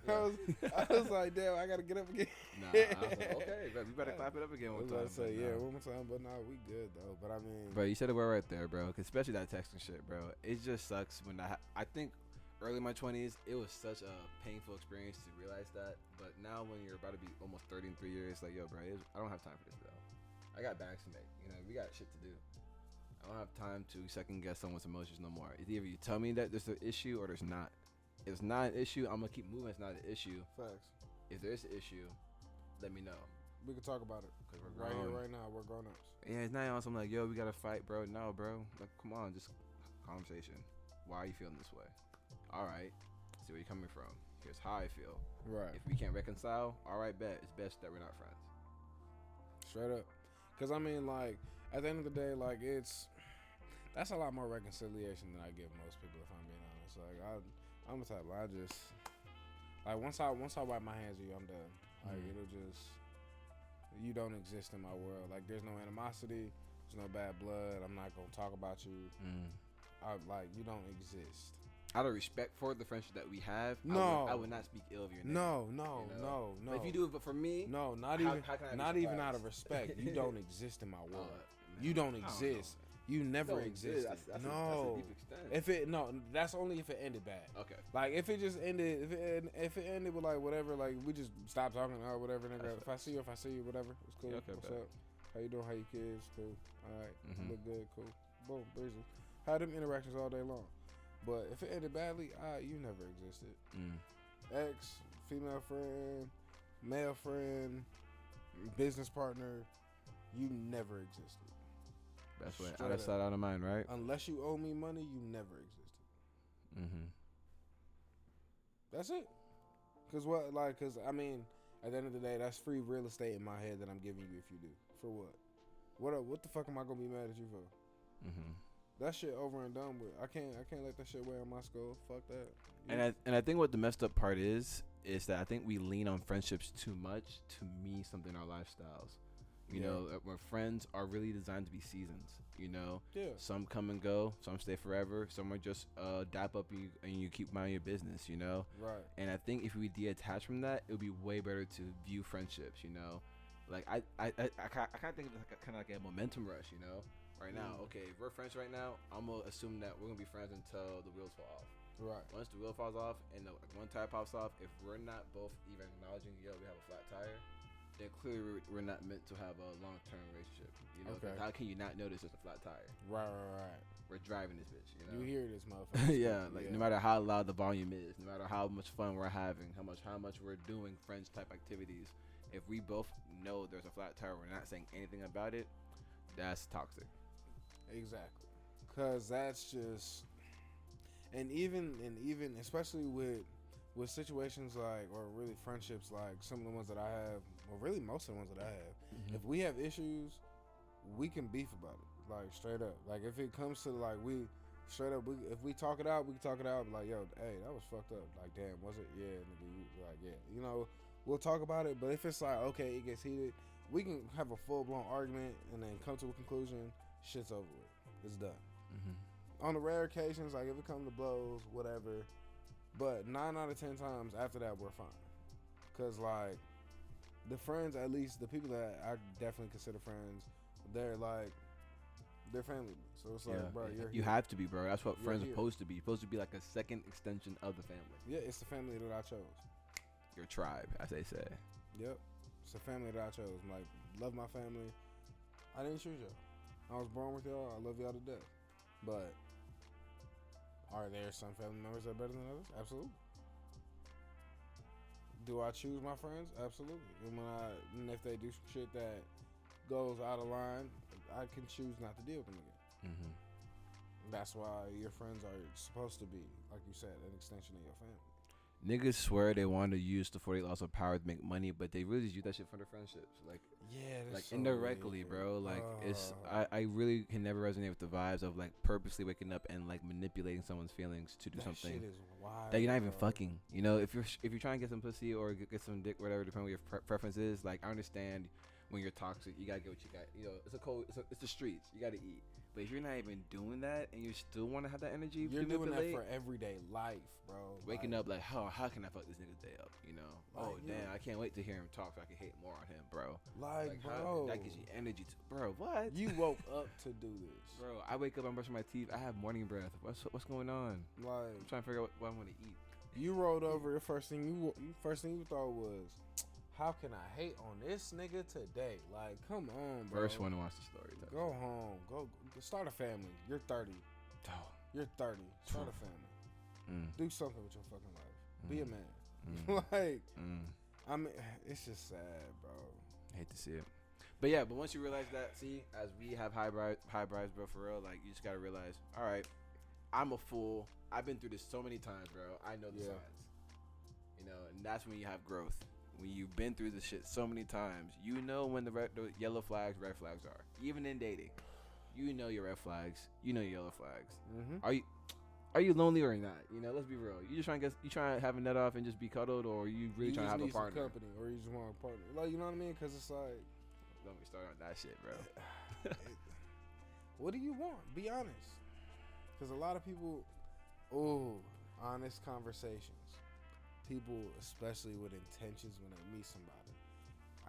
S1: Yeah.
S2: I was like, damn, I gotta get up again.
S1: Nah, I was like, okay, bro, you better clap it up again one time.
S2: One more time, but nah, we good though. But I mean,
S1: bro, you said it well right there, bro. 'Cause especially that texting shit, bro. It just sucks when I think early in my 20s, it was such a painful experience to realize that. But now when you're about to be almost 30 in 3 years, like, yo, bro, I don't have time for this though. I got bags to make. You know, we got shit to do. I don't have time to second guess someone's emotions no more. It's either you tell me that there's an issue or there's not. If it's not an issue, I'm gonna keep moving. It's not an issue.
S2: Facts.
S1: If there's an issue, let me know.
S2: We can talk about it.
S1: Cause we're
S2: right
S1: grown.
S2: here, right now. We're grown ups.
S1: Yeah, it's not on something like, yo, we gotta fight, bro. No, bro. Like, come on, just conversation. Why are you feeling this way? All right. See where you're coming from. Here's how I feel.
S2: Right.
S1: If we can't reconcile, all right, bet. It's best that we're not friends.
S2: Straight up. Cause I mean, like, at the end of the day, like, that's a lot more reconciliation than I give most people, if I'm being honest. Like, I'm the type, I just, like, once I wipe my hands of you, I'm done. Like, it'll just, you don't exist in my world. Like, there's no animosity, there's no bad blood. I'm not gonna talk about you. Like, you don't exist.
S1: Out of respect for the friendship that we have,
S2: no,
S1: I would not speak ill of your name.
S2: No.
S1: But if you do it, but for me,
S2: no, not even out of respect. You don't exist in my world. You don't exist. You never existed.
S1: That's
S2: no.
S1: a deep extent.
S2: That's only if it ended bad.
S1: Okay.
S2: Like if it just ended, if it ended with like whatever, like we just stopped talking or whatever. Nigga, if I see you, whatever, it's cool.
S1: Yeah, okay,
S2: what's
S1: bet.
S2: up? How you doing? How your kids? Cool. All right.
S1: Mm-hmm.
S2: Look good. Cool. Boom. Breezy. Had them interactions all day long. But if it ended badly, you never existed. Ex, female friend, male friend, business partner, you never existed.
S1: That's right. Out of sight, out of mind, right?
S2: Unless you owe me money, you never existed. That's it. Cause I mean, at the end of the day, that's free real estate in my head that I'm giving you if you do. For what? What the fuck am I gonna be mad at you for? That shit over and done with. I can't let that shit weigh on my skull. Fuck that.
S1: And I think what the messed up part is that I think we lean on friendships too much to mean something in our lifestyles. You know, where friends are really designed to be seasons. You know, some come and go, some stay forever, some are just dap up you and you keep minding your business. You know,
S2: right?
S1: And I think if we detach from that, it would be way better to view friendships. You know, like I kind of think of it kind of like a momentum rush. You know. Right now, okay, if we're friends right now, I'm gonna assume that we're gonna be friends until the wheels fall off.
S2: Right.
S1: Once the wheel falls off and the one tire pops off, if we're not both even acknowledging, yo, we have a flat tire, then clearly we're not meant to have a long-term relationship. You know,
S2: okay.
S1: How can you not notice it's a flat tire?
S2: Right.
S1: We're driving this bitch. You know.
S2: You hear this motherfucker?
S1: Yeah, no matter how loud the volume is, no matter how much fun we're having, how much we're doing friends type activities, if we both know there's a flat tire, we're not saying anything about it, that's toxic.
S2: Exactly, cause that's just, and even especially with situations like, or really friendships like some of the ones that I have, or really most of the ones that I have. If we have issues, we can beef about it, like straight up. Like if it comes to like if we talk it out, we can talk it out. Like, yo, hey, that was fucked up. Like, damn, was it? Yeah, nigga, like, yeah, you know, we'll talk about it. But if it's like, okay, it gets heated, we can have a full blown argument and then come to a conclusion. Shit's over with. It's done.
S1: Mm-hmm.
S2: On the rare occasions, like if it comes to blows, whatever. But 9 out of 10 times after that, we're fine. Cause like the friends, at least the people that I definitely consider friends, they're family. So it's like, bro,
S1: you have to be, bro. That's what friends are
S2: here.
S1: supposed to be. Supposed to be like a second extension of the family.
S2: Yeah, it's the family that I chose.
S1: Your tribe, as they say.
S2: Yep, it's the family that I chose. I'm like, love my family. I didn't choose y'all. I was born with y'all. I love y'all to death. But are there some family members that are better than others? Absolutely. Do I choose my friends? Absolutely. And if they do some shit that goes out of line, I can choose not to deal with them again.
S1: Mm-hmm.
S2: That's why your friends are supposed to be, like you said, an extension of your family.
S1: Niggas swear they want to use the 48 laws of power to make money, but they really just use that shit for their friendships. Like,
S2: yeah,
S1: like
S2: so
S1: indirectly,
S2: weird.
S1: bro. Like, I really can never resonate with the vibes of like purposely waking up and like manipulating someone's feelings to do
S2: that
S1: something
S2: shit is wild,
S1: that you're not even
S2: bro.
S1: fucking. You know, if you're trying to get some pussy or get some dick, whatever, depending on what your preference is. Like, I understand when you're toxic, you gotta get what you got. You know, it's the streets. You gotta eat. But if you're not even doing that and you still want to have that energy,
S2: You're doing that for everyday life, bro.
S1: Waking up like, how can I fuck this nigga's day up? You know,
S2: Like,
S1: damn, I can't wait to hear him talk so I can hate more on him, bro.
S2: Bro,
S1: that gives you energy, bro. What?
S2: You woke up to do this,
S1: bro. I wake up, I'm brushing my teeth. I have morning breath. What's going on?
S2: Like,
S1: I'm trying to figure out what I want to eat.
S2: You rolled over. The first thing you thought was, how can I hate on this nigga today? Like, come on, bro.
S1: First one to watch the story.
S2: Go home. Go start a family. You're 30.
S1: Oh.
S2: You're 30. Start a family. Do something with your fucking life. Be a man. Like, I mean, it's just sad, bro.
S1: Hate to see it. But yeah, but once you realize that, see, as we have high brides, bro, for real, like, you just gotta realize, all right, I'm a fool. I've been through this so many times, bro. I know the signs. You know, and that's when you have growth. When you've been through this shit so many times, you know when the yellow flags, red flags are. Even in dating, you know your red flags. You know your yellow flags.
S2: Mm-hmm.
S1: Are you lonely or not? You know, let's be real. You trying to have a nut off and just be cuddled, or you really trying to have a partner?
S2: Some company, or you just want a partner. Like, you know what I mean? Because it's like,
S1: don't be starting on that shit, bro.
S2: What do you want? Be honest. Because a lot of people, honest conversations. People, especially with intentions when they meet somebody.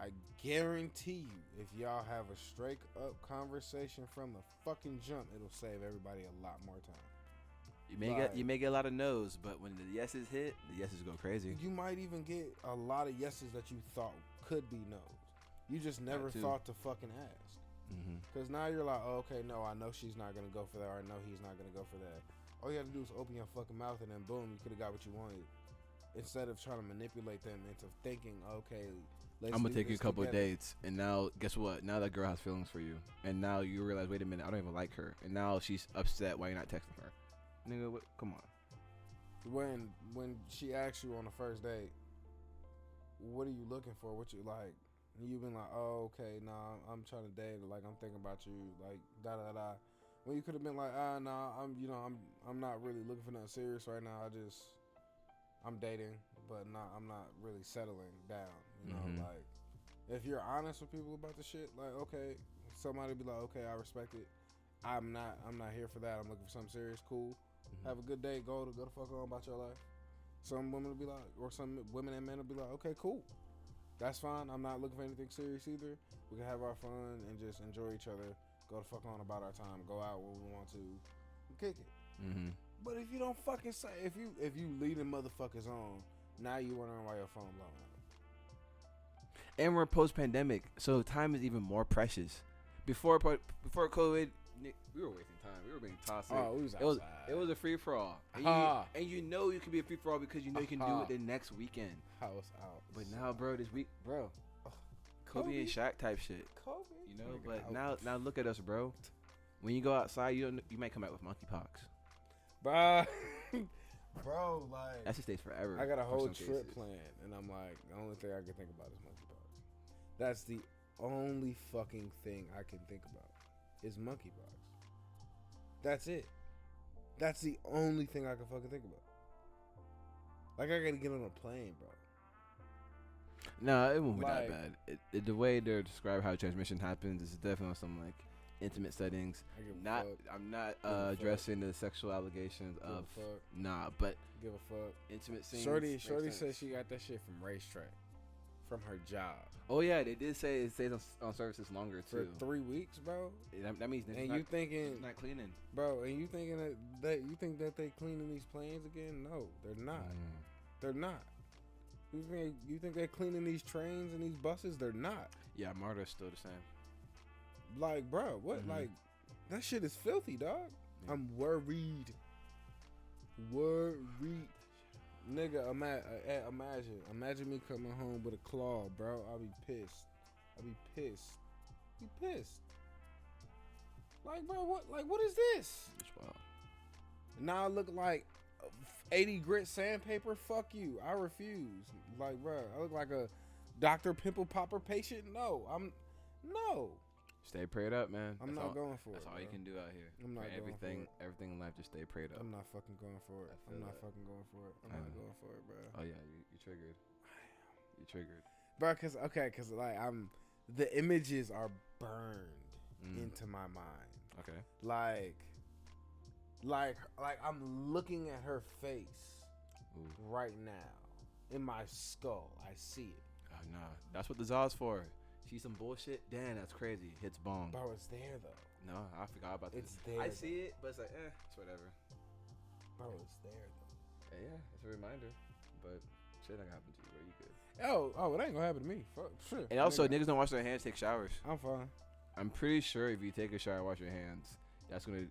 S2: I guarantee you, if y'all have a straight up conversation from the fucking jump, it'll save everybody a lot more time.
S1: You may get a lot of no's, but when the yeses hit, the yeses go crazy.
S2: You might even get a lot of yeses that you thought could be no's. You just never thought to fucking ask. Because now you're like, oh, okay, no, I know she's not going to go for that, or I know he's not going to go for that. All you have to do is open your fucking mouth, and then boom, you could have got what you wanted. Instead of trying to manipulate them into thinking, okay,
S1: I'm gonna take you a couple of dates, and now guess what? Now that girl has feelings for you, and now you realize, wait a minute, I don't even like her, and now she's upset. Why you're not texting her, nigga? Come on.
S2: When she asks you on the first date, what are you looking for? What you like? And you've been like, oh, okay, nah, I'm trying to date. Like, I'm thinking about you. Like, da da da. When you could have been like, nah, I'm not really looking for nothing serious right now. I'm dating, but I'm not really settling down. You know, like, if you're honest with people about the shit, like, okay, somebody be like, okay, I respect it. I'm not here for that. I'm looking for something serious. Cool. Have a good day. Go the fuck on about your life. Some women will be like, or some women and men will be like, okay, cool. That's fine. I'm not looking for anything serious either. We can have our fun and just enjoy each other. Go the fuck on about our time. Go out when we want to. And kick it. But if you don't fucking say, if you leading motherfuckers on, now you wondering why your phone blowing up.
S1: And we're post-pandemic, so time is even more precious. Before COVID, we were wasting time. We were being toxic.
S2: Oh, we was outside.
S1: It was a free-for-all. And you know you can be a free-for-all because you know you can do it the next weekend.
S2: I was out.
S1: But now, bro, this week, bro, Kobe and Shaq type shit.
S2: Kobe.
S1: You know, but now look at us, bro. When you go outside, you might come back with monkeypox.
S2: Bro, like,
S1: that shit stays forever.
S2: I got a whole trip planned, and I'm like, the only thing I can think about is monkeypox. That's the only fucking thing I can think about is monkeypox. That's it. That's the only thing I can fucking think about. Like, I gotta get on a plane, bro.
S1: No, it won't be
S2: Like-
S1: that bad. The way they describe how transmission happens is definitely on some like intimate settings.
S2: I give a
S1: Not,
S2: fuck.
S1: I'm not
S2: Give a fuck.
S1: addressing the sexual allegations
S2: Give a
S1: of
S2: fuck.
S1: nah, but
S2: Give a fuck.
S1: intimate scenes.
S2: Shorty
S1: makes
S2: said
S1: sense.
S2: she got that shit from racetrack, from her job
S1: Oh yeah, they did say it stays on services longer
S2: for
S1: too.
S2: 3 weeks, bro.
S1: That means
S2: And you thinking,
S1: not cleaning.
S2: bro, and you thinking that you think that they cleaning these planes again? No, they're not. They're not. You think they're cleaning these trains and these buses? They're not.
S1: Yeah, Marta's still the same.
S2: Like, bro, what?
S1: Mhm.
S2: Like, that shit is filthy, dog.
S1: Yeah.
S2: I'm worried. Worried. Nigga, imagine me coming home with a claw, bro. I'll be pissed. Be pissed. Like, bro, what is this?
S1: It's wild.
S2: Now I look like 80 grit sandpaper. Fuck you. I refuse. Like, bro, I look like a Dr. Pimple Popper patient. No.
S1: Stay prayed up, man.
S2: I'm
S1: That's
S2: not
S1: all,
S2: going for
S1: That's
S2: it.
S1: all
S2: bro.
S1: you can do out here.
S2: I'm not
S1: For
S2: going for
S1: everything,
S2: it.
S1: everything in life, just stay prayed up.
S2: I'm not fucking going for it.
S1: I feel
S2: I'm not
S1: that.
S2: fucking going for it. I'm
S1: I
S2: not
S1: know.
S2: going for it, bro.
S1: Oh yeah, you triggered. You triggered.
S2: Bro, cause like the images are burned
S1: Mm.
S2: into my mind.
S1: Okay.
S2: Like I'm looking at her face
S1: Ooh.
S2: right now in my skull. I see it.
S1: Oh, nah, that's what the Zaw's for. See some bullshit? Damn, that's crazy. Hits bong.
S2: Bro, it's there though.
S1: No, I forgot about this.
S2: It's there.
S1: I see it, but it's like, it's whatever.
S2: Bro, it's there though.
S1: Yeah, it's a reminder. But shit ain't gonna happen to you, bro. You good.
S2: Oh, it ain't gonna happen to me. Fuck, sure.
S1: And also, niggas don't wash their hands, take showers.
S2: I'm fine.
S1: I'm pretty sure if you take a shower, wash your hands, that's gonna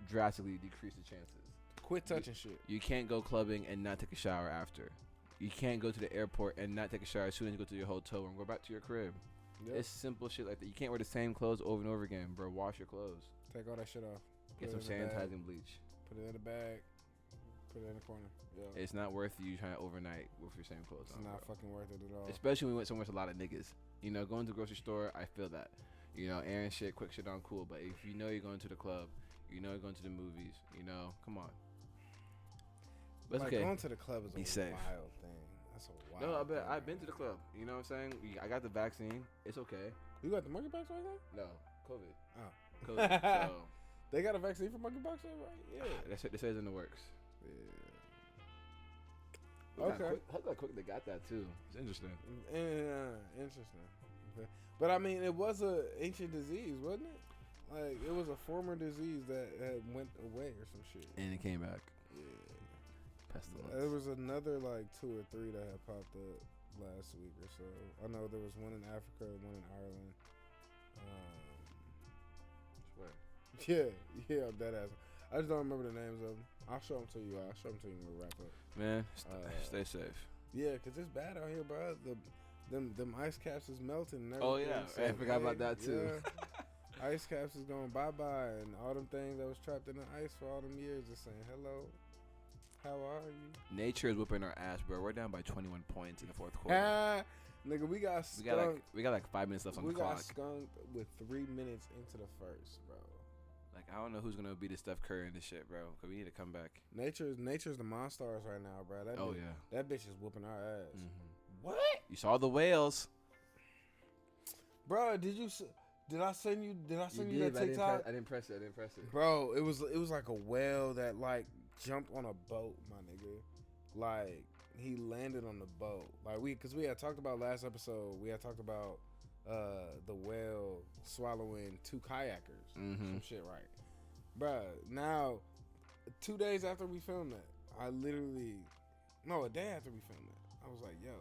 S1: drastically decrease the chances.
S2: Quit touching shit.
S1: You can't go clubbing and not take a shower after. You can't go to the airport and not take a shower as soon as you go to your hotel room. Go back to your crib.
S2: Yep.
S1: It's simple shit like that. You can't wear the same clothes over and over again, bro. Wash your clothes.
S2: Take all that shit off.
S1: Get
S2: Put
S1: some
S2: it in the bag.
S1: sanitizing bleach.
S2: Put it in the bag. Put it in the corner. Yeah.
S1: It's not worth you trying to overnight with your same clothes
S2: It's
S1: on,
S2: not
S1: bro.
S2: fucking worth it at all.
S1: Especially when we went somewhere with a lot of niggas. You know, going to the grocery store, I feel that. You know, airing shit, quick shit on cool. But if you know you're going to the club, you know you're going to the movies, you know, come on. But it's
S2: like
S1: okay.
S2: going to the club is
S1: Be
S2: a
S1: safe.
S2: wild thing. That's a wild.
S1: No, I bet
S2: thing,
S1: I've been to
S2: man.
S1: the club. You know what I'm saying? I got the vaccine. It's okay.
S2: You got the monkeypox right now?
S1: No, COVID.
S2: Oh.
S1: COVID. So
S2: They got a vaccine for monkeypox, right? Yeah.
S1: they say it's in the works.
S2: Yeah. Okay.
S1: Look how quick they got that too. It's interesting.
S2: Interesting. Okay. But I mean, it was a ancient disease, wasn't it? Like it was a former disease that went away or some shit.
S1: And it came back.
S2: Yeah.
S1: Pestilence.
S2: There was another like 2 or 3 that had popped up last week or so. I know there was one in Africa, one in Ireland.
S1: Swear.
S2: Yeah, that ass. I just don't remember the names of them. I'll show them to you. I'll show them to you when we wrap up.
S1: Man, stay safe.
S2: Yeah, cause it's bad out here, bro. Them ice caps is melting. And
S1: Oh,
S2: everything,
S1: yeah. I forgot about that, too.
S2: Yeah. Ice caps is going bye-bye, and all them things that was trapped in the ice for all them years is saying hello. How are you?
S1: Nature is whipping our ass, bro. We're down by 21 points in the fourth quarter.
S2: Nigga, we got skunked.
S1: We got like 5 minutes left on the
S2: We
S1: clock.
S2: got skunked with 3 minutes into the first, bro.
S1: Like I don't know who's gonna be the Steph Curry in this shit, bro. Cause we need to come back.
S2: Nature's the Monstars right now, bro. That
S1: Oh
S2: bitch,
S1: yeah.
S2: that bitch is whooping our ass.
S1: Mm-hmm.
S2: What?
S1: You saw the whales.
S2: Bro, did I send you that
S1: but
S2: TikTok?
S1: I didn't press it.
S2: Bro, it was like a whale that like jumped on a boat, my nigga. Like he landed on the boat. Like cause we had talked about last episode, we had talked about the whale swallowing 2 kayakers.
S1: Mm-hmm.
S2: Some shit, right? Bruh, now 2 days after we filmed that, a day after we filmed that, I was like, yo,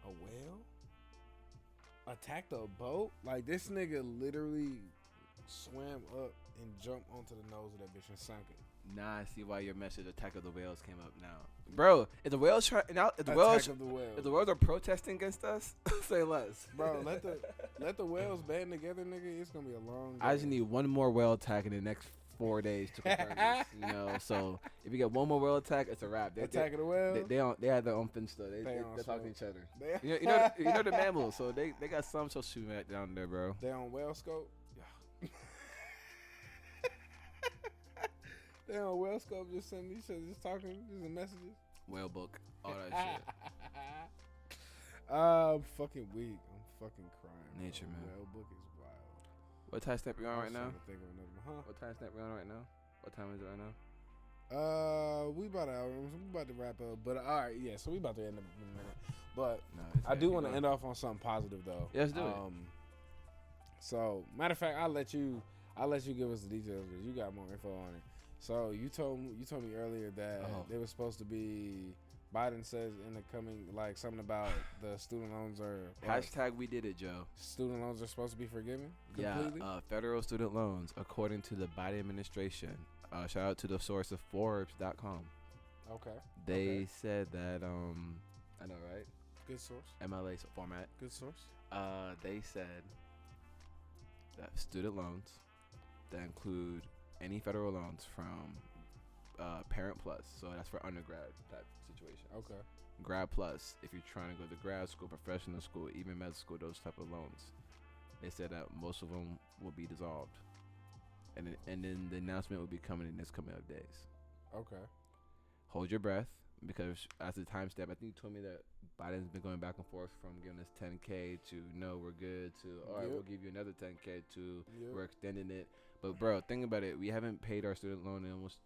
S2: a whale attacked a boat? Like this nigga literally swam up and jumped onto the nose of that bitch and sunk it.
S1: Nah, I see why your message "Attack of the Whales" came up now, bro. If the whales try now, if the
S2: Attack of the whale.
S1: if the whales are protesting against us, say less,
S2: Bro, let the whales band together, nigga. It's gonna be a long day.
S1: I just need one more whale attack in the next 4 days to confirm this. You know, so if you get one more whale attack, it's a wrap.
S2: Attack of the whale.
S1: They have their own fin still. They're
S2: on
S1: talking to
S2: smoke.
S1: each other. You know the mammals, so they got some so shooting at down there, bro.
S2: They on whale scope. They on whale scope, just sending each other, just talking, just in messages.
S1: Whale book, all that shit.
S2: I'm fucking weak. I'm fucking crying.
S1: Nature, man.
S2: That book is wild.
S1: What time stamp we on right now?
S2: Think of another one. Huh?
S1: What time stamp we on right now? What time is it right now?
S2: We about to wrap up. But all right, yeah. So we about to end up in a minute. But
S1: No,
S2: I do want to end off on something positive though.
S1: Yeah, let's do it.
S2: So matter of fact, I'll let you give us the details because you got more info on it. So you told me earlier that it was supposed to be. Biden says in the coming, like, something about the student loans are...
S1: Hashtag we did it, Joe.
S2: Student loans are supposed to be forgiven completely?
S1: Yeah, federal student loans, according to the Biden administration. Shout out to the source of Forbes.com.
S2: Okay.
S1: They said that, I know, right?
S2: Good source.
S1: MLA format.
S2: Good source.
S1: They said that student loans that include any federal loans from Parent Plus, so that's for undergrad type situation.
S2: Okay.
S1: Grad Plus, if you're trying to go to grad school, professional school, even med school, those type of loans. They said that most of them will be dissolved, and then the announcement will be coming in this coming up days.
S2: Okay.
S1: Hold your breath, because as a timestamp, I think you told me that Biden's been going back and forth from giving us $10K to no, we're good to all right, we'll give you another $10K to we're extending it. But bro, think about it. We haven't paid our student loan in almost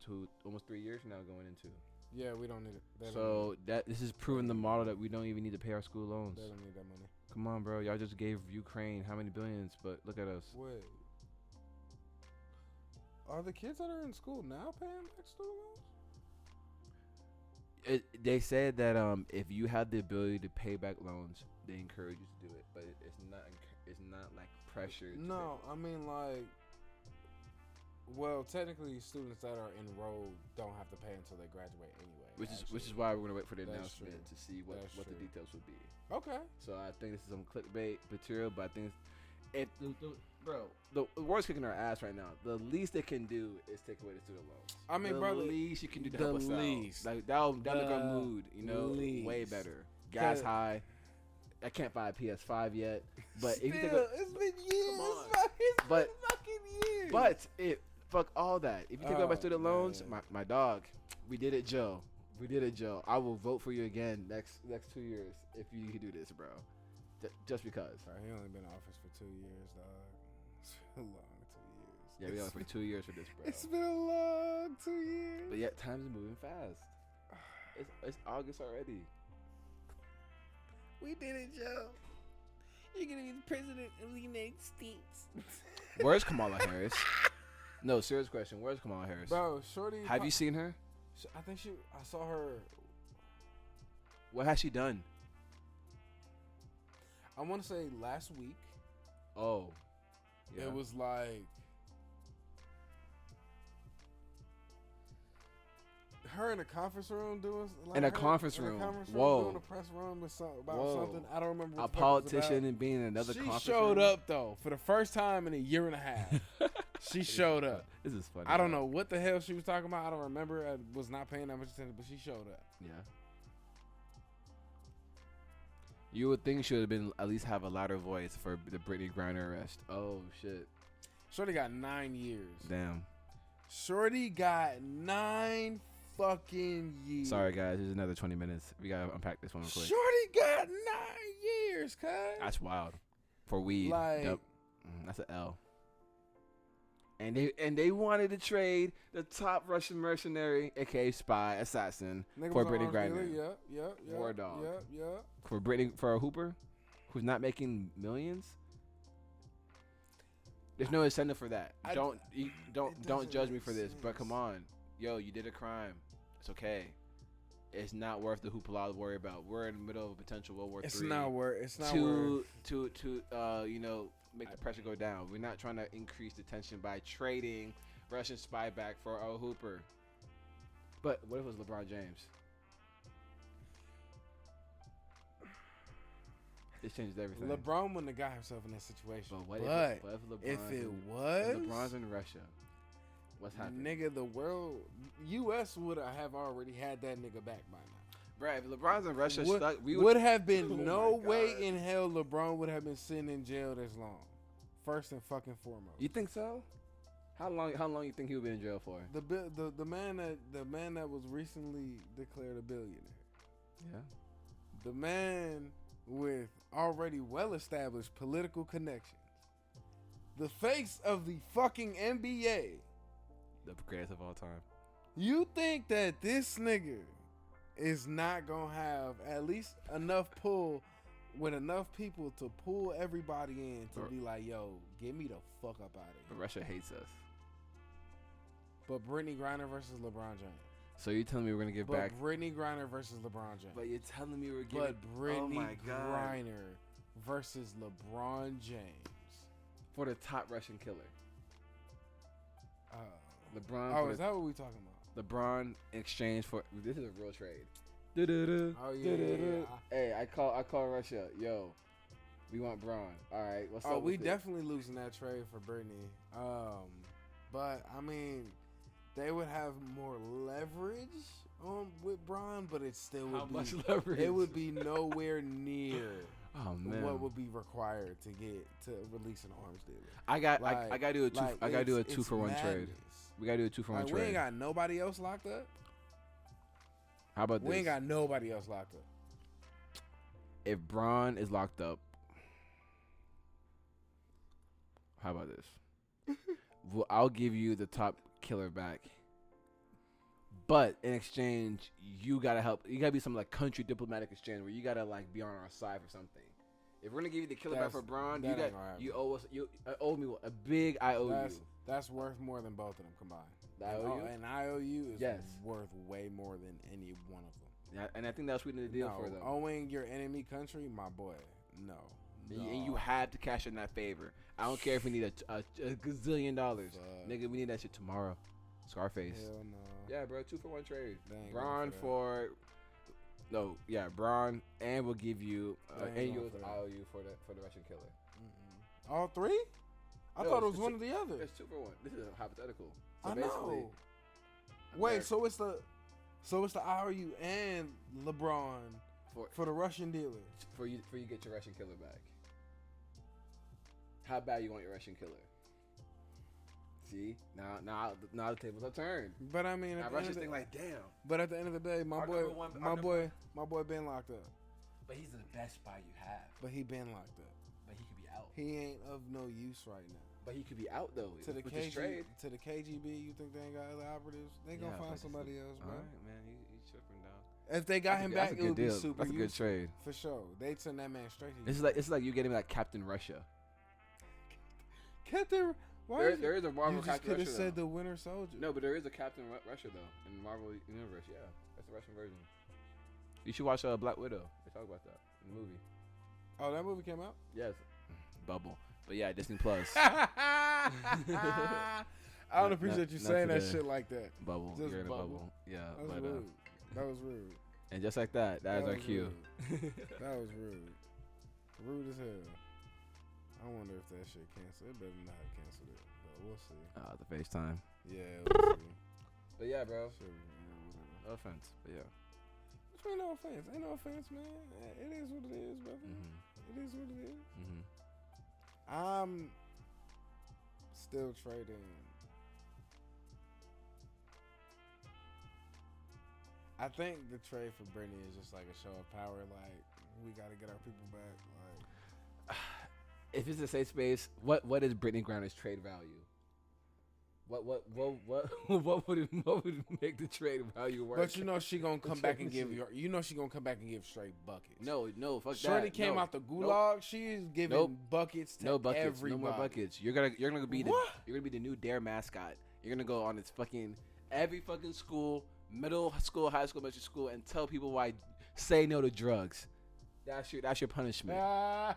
S1: 3 years now going into.
S2: Yeah, we don't need it.
S1: This is proving the model that we don't even need to pay our school loans.
S2: They don't need that money.
S1: Come on, bro. Y'all just gave Ukraine how many billions, but look at us.
S2: Wait. Are the kids that are in school now paying back student loans?
S1: They said that if you have the ability to pay back loans, they encourage you to do it, but it's not like pressure.
S2: No, I mean like. Well, technically, students that are enrolled don't have to pay until they graduate anyway.
S1: Which is why we're gonna wait for the announcement to see what the details would be.
S2: Okay.
S1: So I think this is some clickbait material, but I think the world's kicking our ass right now. The least they can do is take away the student loans.
S2: I mean, bro,
S1: the least you can do to help us out. Like that'll make our mood, way better. Gas high. I can't buy a PS5 yet, but if you think
S2: it's been years.
S1: Come on.
S2: It's been fucking years.
S1: But fuck all that. If you think about my student loans, my dog, we did it, Joe. We did it, Joe. I will vote for you again next 2 years if you can do this, bro. Just because.
S2: Bro, he only been in office for 2 years, dog. It's been a long 2 years.
S1: Yeah, we got for 2 years for this, bro.
S2: It's been a long 2 years.
S1: But yet, time's moving fast. It's August already.
S2: We did it, Joe. You're gonna be the president of the United States.
S1: Where's Kamala Harris? No, serious question. Where's Kamala Harris?
S2: Bro, shorty.
S1: Have you seen her?
S2: I think I saw her.
S1: What has she done?
S2: I want to say last week.
S1: Oh. Yeah.
S2: It was like. Her in a conference room doing. Like
S1: in a conference room. Whoa.
S2: Doing a press room about something. I don't remember. What
S1: a politician and being in another conference room.
S2: She showed up though for the first time in a year and a half. She showed up.
S1: This is funny.
S2: I don't know what the hell she was talking about. I don't remember. I was not paying that much attention, but she showed up.
S1: Yeah. You would think she would have been at least have a louder voice for the Brittany Griner arrest. Oh shit.
S2: Shorty got 9 years.
S1: Damn.
S2: Shorty got 9 fucking years.
S1: Sorry guys, there's another 20 minutes. We gotta unpack this one real quick.
S2: Shorty got 9 years, cuz.
S1: That's wild. For weed.
S2: Like,
S1: that's an L. And they wanted to trade the top Russian mercenary, aka spy, assassin, for Brittany Griner.
S2: Yeah.
S1: War dog.
S2: Yeah.
S1: For a hooper who's not making millions. There's no incentive for that. Don't judge me for this, but come on. Yo, you did a crime. It's okay. It's not worth the hoopla to worry about. We're in the middle of a potential World War III.
S2: It's not worth
S1: to make the pressure go down. We're not trying to increase the tension by trading Russian spy back for a hooper. But what if it was LeBron James? This changes everything.
S2: LeBron wouldn't have got himself in that situation.
S1: But what if LeBron's in Russia? What's happening?
S2: Nigga, the world, U.S. would have already had that nigga back by now.
S1: Bro, if LeBron's in Russia,
S2: we would have been no way in hell LeBron would have been sitting in jail this long. First and fucking foremost.
S1: You think so? How long you think he would be in jail for?
S2: The man that was recently declared a billionaire.
S1: Yeah.
S2: The man
S3: with already well-established political connections. The face of the fucking NBA.
S1: The greatest of all time.
S3: You think that this nigga is not gonna have at least enough pull with enough people to pull everybody in to be like, yo, get me the fuck up out of here.
S1: But Russia hates us.
S3: But Brittany Griner versus LeBron James.
S1: So you're telling me we're gonna give back?
S3: But Brittany Griner versus LeBron James.
S1: But you're telling me we're giving?
S3: But Brittany
S1: oh my God.
S3: Griner versus LeBron James
S1: for the top Russian killer. LeBron.
S3: Oh, is that what we talking about?
S1: LeBron in exchange for this is a real trade.
S3: Oh yeah.
S1: Hey, I call Russia. Yo, we want Braun. All right, what's up?
S3: We
S1: with
S3: definitely losing that trade for Brittany. But I mean, they would have more leverage with Braun, but it still would
S1: How
S3: be
S1: much leverage?
S3: It would be nowhere near what would be required to release an arms dealer.
S1: I gotta do a two. I gotta do a 2-for-1 trade. We gotta do a 2-for-1 trade.
S3: We ain't got nobody else locked up.
S1: How about this?
S3: We ain't got nobody else locked up.
S1: If Braun is locked up, how about this? Well, I'll give you the top killer back. But in exchange, you gotta help. You gotta be some like country diplomatic exchange where you gotta like be on our side for something. If we're gonna give you the killer back for Braun, you owe us. You owe me a big IOU.
S3: That's worth more than both of them combined.
S1: The IOU?
S3: An IOU is worth way more than any one of them.
S1: Yeah, and I think that's sweetening the deal for them.
S3: Owing your enemy country, my boy, no.
S1: And you have to cash in that favor. I don't care if we need a gazillion dollars. Nigga, we need that shit tomorrow. Scarface.
S3: Hell no.
S1: Yeah, bro, 2-for-1 trade. Braun Braun, and we'll give you and you'll IOU for the Russian killer.
S3: Mm-mm. All three? I thought it was one or the other.
S1: It's 2-for-1. This is hypothetical. So
S3: I know. Wait, so it's the IOU and LeBron for the Russian dealer.
S1: For you get your Russian killer back. How bad you want your Russian killer? See, now the tables are turned.
S3: But I mean,
S1: Russia's thinking like, damn.
S3: But at the end of the day, my boy been locked up.
S1: But he's the best spy you have.
S3: But he been locked up.
S1: But he could be out.
S3: He ain't of no use right now.
S1: But he could be out though.
S3: To the KGB, you think they ain't got other operatives? They gonna find somebody else, bro.
S1: All right, man, he's tripping down.
S3: If they got him back, it would be super.
S1: That's a good trade
S3: for sure. They'd send that man straight to you.
S1: It's like you getting like Captain Russia.
S3: Captain.
S1: There is a Marvel Captain Russia. You just could have
S3: said the Winter Soldier.
S1: No, but there is a Captain Russia though in the Marvel universe. Yeah, that's the Russian version. You should watch Black Widow. They talk about that in the movie.
S3: Oh, that movie came out?
S1: Yes. Bubble. But yeah, Disney Plus.
S3: I don't appreciate you saying that shit like that.
S1: Bubble.
S3: Just
S1: You're in a bubble. Yeah.
S3: That was rude. That was rude.
S1: And just like that is our cue.
S3: That was rude. Rude as hell. I wonder if that shit canceled. It better not have canceled it, but we'll see.
S1: The FaceTime.
S3: Yeah, we'll see.
S1: But yeah, bro.
S3: Shit,
S1: no offense, but yeah.
S3: Which ain't no offense. Ain't no offense, man. It is what it is, brother.
S1: Mm-hmm.
S3: It is what it is.
S1: Mm-hmm.
S3: I'm still trading. I think the trade for Brittany is just like a show of power. Like, we got to get our people back. Like,
S1: if it's a safe space, what is Brittany Griner's trade value? What would it make the trade value work?
S3: But you know she gonna come back and give she gonna come back and give straight buckets.
S1: No, fuck
S3: Shorty
S1: that.
S3: came out the gulag. She's giving buckets to everybody.
S1: No more buckets. You're gonna be the new Dare mascot. You're gonna go on this every fucking school, middle school, high school, elementary school, and tell people why say no to drugs. That's your punishment.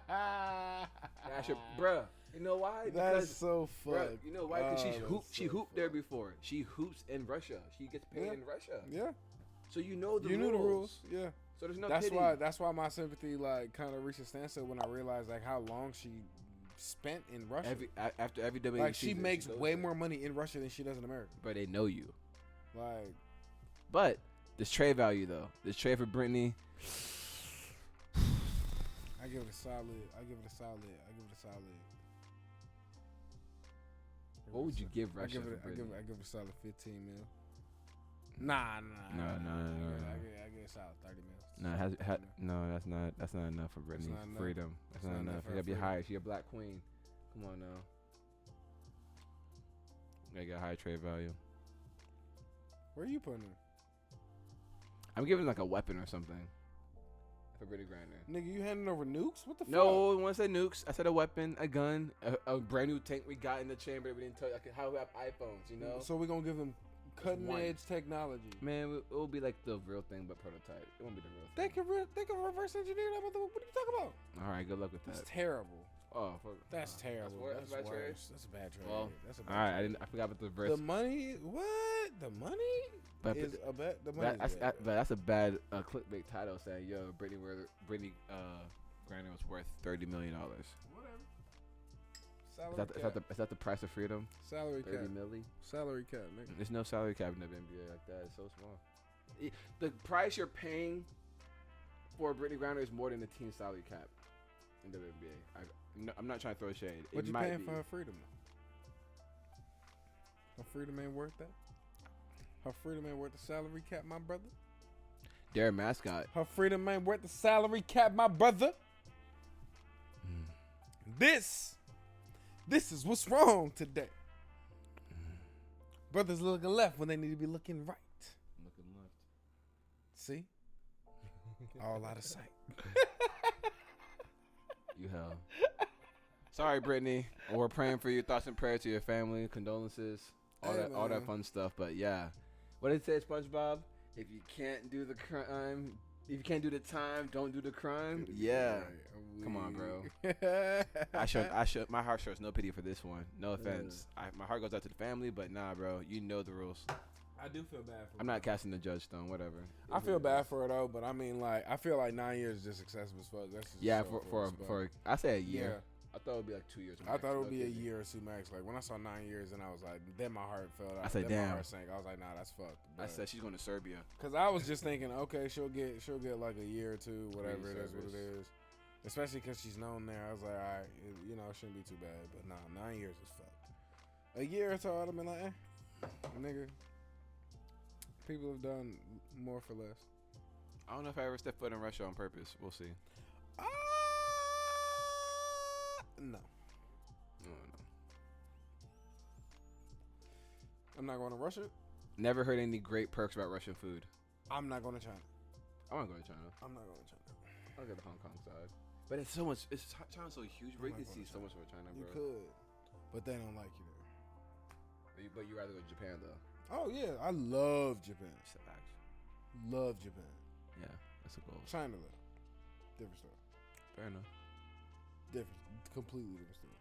S1: That's your bruh. You know why?
S3: That's so fun.
S1: Bruh, you know why? Because she hooped there before. She hoops in Russia. She gets paid in Russia.
S3: Yeah.
S1: So you know the rules.
S3: You knew the rules. Yeah.
S1: So there's no
S3: pity. That's why my sympathy kind of reached a standstill when I realized how long she spent in Russia.
S1: After every WWE
S3: she makes way more money in Russia than she does in America.
S1: But they know you.
S3: But
S1: this trade value though. This trade for Brittany.
S3: I give it a solid.
S1: What would you give Russia?
S3: I give it a solid 15 mil. Nah.
S1: No.
S3: I guess out 30 minutes.
S1: No, that's not enough for Brittany.
S3: That's not enough.
S1: Freedom. That's not enough. You gotta be
S3: freedom.
S1: high. She's a black queen. Come on now. You gotta get high trade value.
S3: Where are you putting her?
S1: I'm giving like a weapon or something for Brittany Griner.
S3: Nigga, you handing over nukes? What the fuck?
S1: No, when I said nukes, I said a weapon, a gun, a brand new tank we got in the chamber that we didn't tell you. Like how we have iPhones, you know?
S3: So we're going to give them cutting edge technology.
S1: Man, it will be like the real thing, but prototype. It won't be the real thing.
S3: They can reverse engineer that. What are you talking about?
S1: All right, good luck with that.
S3: That's terrible.
S1: Oh,
S3: that's terrible.
S1: That's bad trade.
S3: That's a bad trade.
S1: Well,
S3: that's a bad
S1: all right,
S3: trade.
S1: I forgot about the reverse.
S3: The money? What? The money?
S1: But
S3: Is a bad. The money.
S1: but that's a bad clickbait title saying, "Yo, Brittany Griner was worth $30 million."
S3: Whatever.
S1: Is that the price of freedom?
S3: Salary
S1: 30
S3: cap.
S1: milli?
S3: Salary cap, nigga.
S1: There's no salary cap in the NBA like that. It's so small. The price you're paying for Brittany Griner is more than the team salary cap in the NBA. I'm not trying to throw shade.
S3: What
S1: It
S3: you
S1: might
S3: paying
S1: be.
S3: for her freedom though? Her freedom ain't worth that. Her freedom ain't worth the salary cap, my brother.
S1: Their mascot.
S3: Her freedom ain't worth the salary cap, my brother. This is what's wrong today. Brothers looking left when they need to be looking right.
S1: Looking left.
S3: See? All out of sight.
S1: You hell. Sorry, Brittany. We're praying for you. Thoughts and prayers to your family. Condolences. All that fun stuff. But yeah. What did it say, SpongeBob? If you can't do the crime, if you can't do the time, don't do the crime. Yeah. Come on, bro. My heart shows no pity for this one. No offense. My heart goes out to the family, but nah, bro. You know the rules.
S3: I do feel bad for her.
S1: I'm not casting the judge stone, whatever.
S3: I feel bad for her though, but I mean, like, I feel like 9 years is just excessive as fuck. That's just
S1: for I say a year.
S3: Yeah.
S1: I thought it would be like 2 years.
S3: I thought it would be a year or two max. Like when I saw 9 years, and I was like, then my heart fell out.
S1: I said,
S3: then
S1: damn.
S3: My heart sank. I was like, nah, that's fucked.
S1: I said she's going to Serbia.
S3: Cause I was just thinking, okay, she'll get like a year or two, whatever it is, what it is. Especially because she's known there. I was like, all right, it shouldn't be too bad. But nah, 9 years is fucked. A year or so, I'd have been like, nigga. People have done more for less.
S1: I don't know if I ever step foot in Russia on purpose. We'll see.
S3: No.
S1: No.
S3: I'm not going to Russia.
S1: Never heard any great perks about Russian food.
S3: I'm not going to China.
S1: I want to go to China.
S3: I'm not going to China.
S1: I'll go to Hong Kong side. But it's so much. China's so huge. We can see so much about China, bro.
S3: You could, but they don't like you there.
S1: But you rather go to Japan though.
S3: Oh yeah, I love Japan. Love Japan.
S1: Yeah, that's a goal.
S3: China though, different story.
S1: Fair enough.
S3: Completely different story.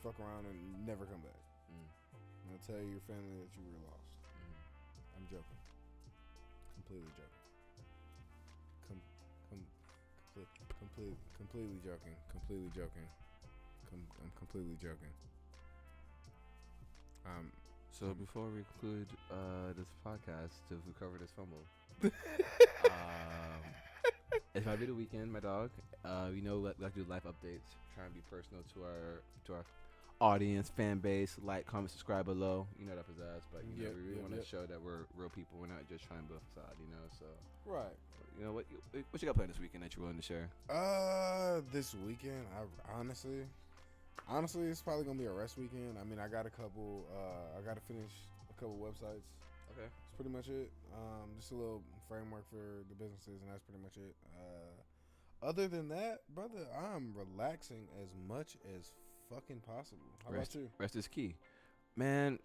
S3: Fuck around and never come back. I'm gonna tell your family that you were lost. I'm joking. Completely joking. Completely joking. Completely joking. I'm completely joking.
S1: So before we conclude this podcast, to recover this fumble, it's about to be the weekend, my dog. We know we like to do life updates, trying to be personal to our audience, fan base. Like, comment, subscribe below. You know that pizzazz, but we really want to show that we're real people. We're not just trying to build a facade, So
S3: right.
S1: You know what you got planned this weekend that you're willing to share?
S3: This weekend, I honestly, it's probably gonna be a rest weekend. I mean, I got a couple. I got to finish a couple websites.
S1: Okay,
S3: that's pretty much it. Just a little framework for the businesses, and that's pretty much it. Other than that, brother, I'm relaxing as much as fucking possible. How about you?
S1: Rest is key, man.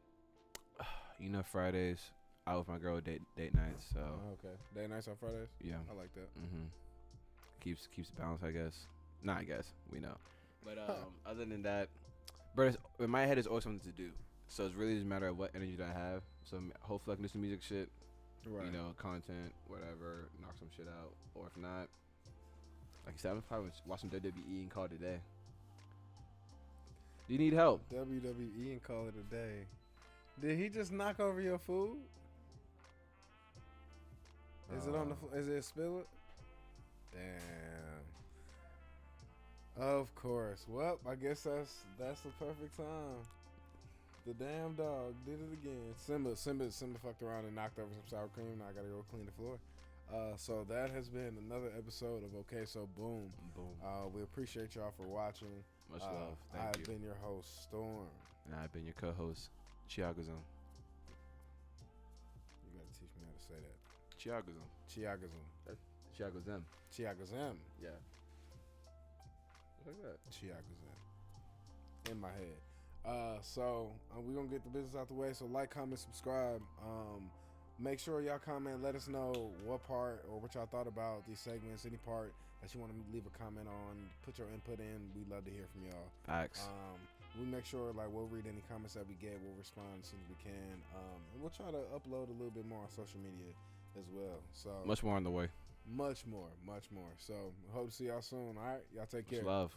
S1: Fridays out with my girl date nights. So
S3: okay, date nights on Fridays.
S1: Yeah,
S3: I like that.
S1: Keeps the balance, I guess. Nah, I guess we know. But other than that, bro, in my head, it's always something to do. So it's really just a matter of what energy that I have. So hopefully I can do some music shit,
S3: right.
S1: Content, whatever, knock some shit out. Or if not, like I said, I'm probably watch some WWE and call it a day. Do you need help?
S3: WWE and call it a day. Did he just knock over your food? Is it on the? Is it spilled? Damn. Of course. Well, I guess that's the perfect time. The damn dog did it again. Simba fucked around and knocked over some sour cream. Now I gotta go clean the floor. So that has been another episode of Okay So Boom.
S1: Boom.
S3: We appreciate y'all for watching.
S1: Much love. Thank
S3: I've
S1: you.
S3: been your host, Storm.
S1: And I've been your co-host, Chiagazon.
S3: You gotta teach me how to say that.
S1: Chiagazon.
S3: Chiagazon.
S1: Chiagazem.
S3: Chiagazem.
S1: Yeah. Like that.
S3: Chiagazem. In my head. So we're gonna get the business out the way. So like, comment, subscribe. Make sure y'all comment. Let us know what part or what y'all thought about these segments. Any part that you want to leave a comment on, put your input in. We'd love to hear from y'all.
S1: Facts.
S3: We make sure like we'll read any comments that we get. We'll respond as soon as we can. And we'll try to upload a little bit more on social media as well. So
S1: Much more on the way.
S3: Much more. So hope to see y'all soon. All right, y'all take care.
S1: Much love.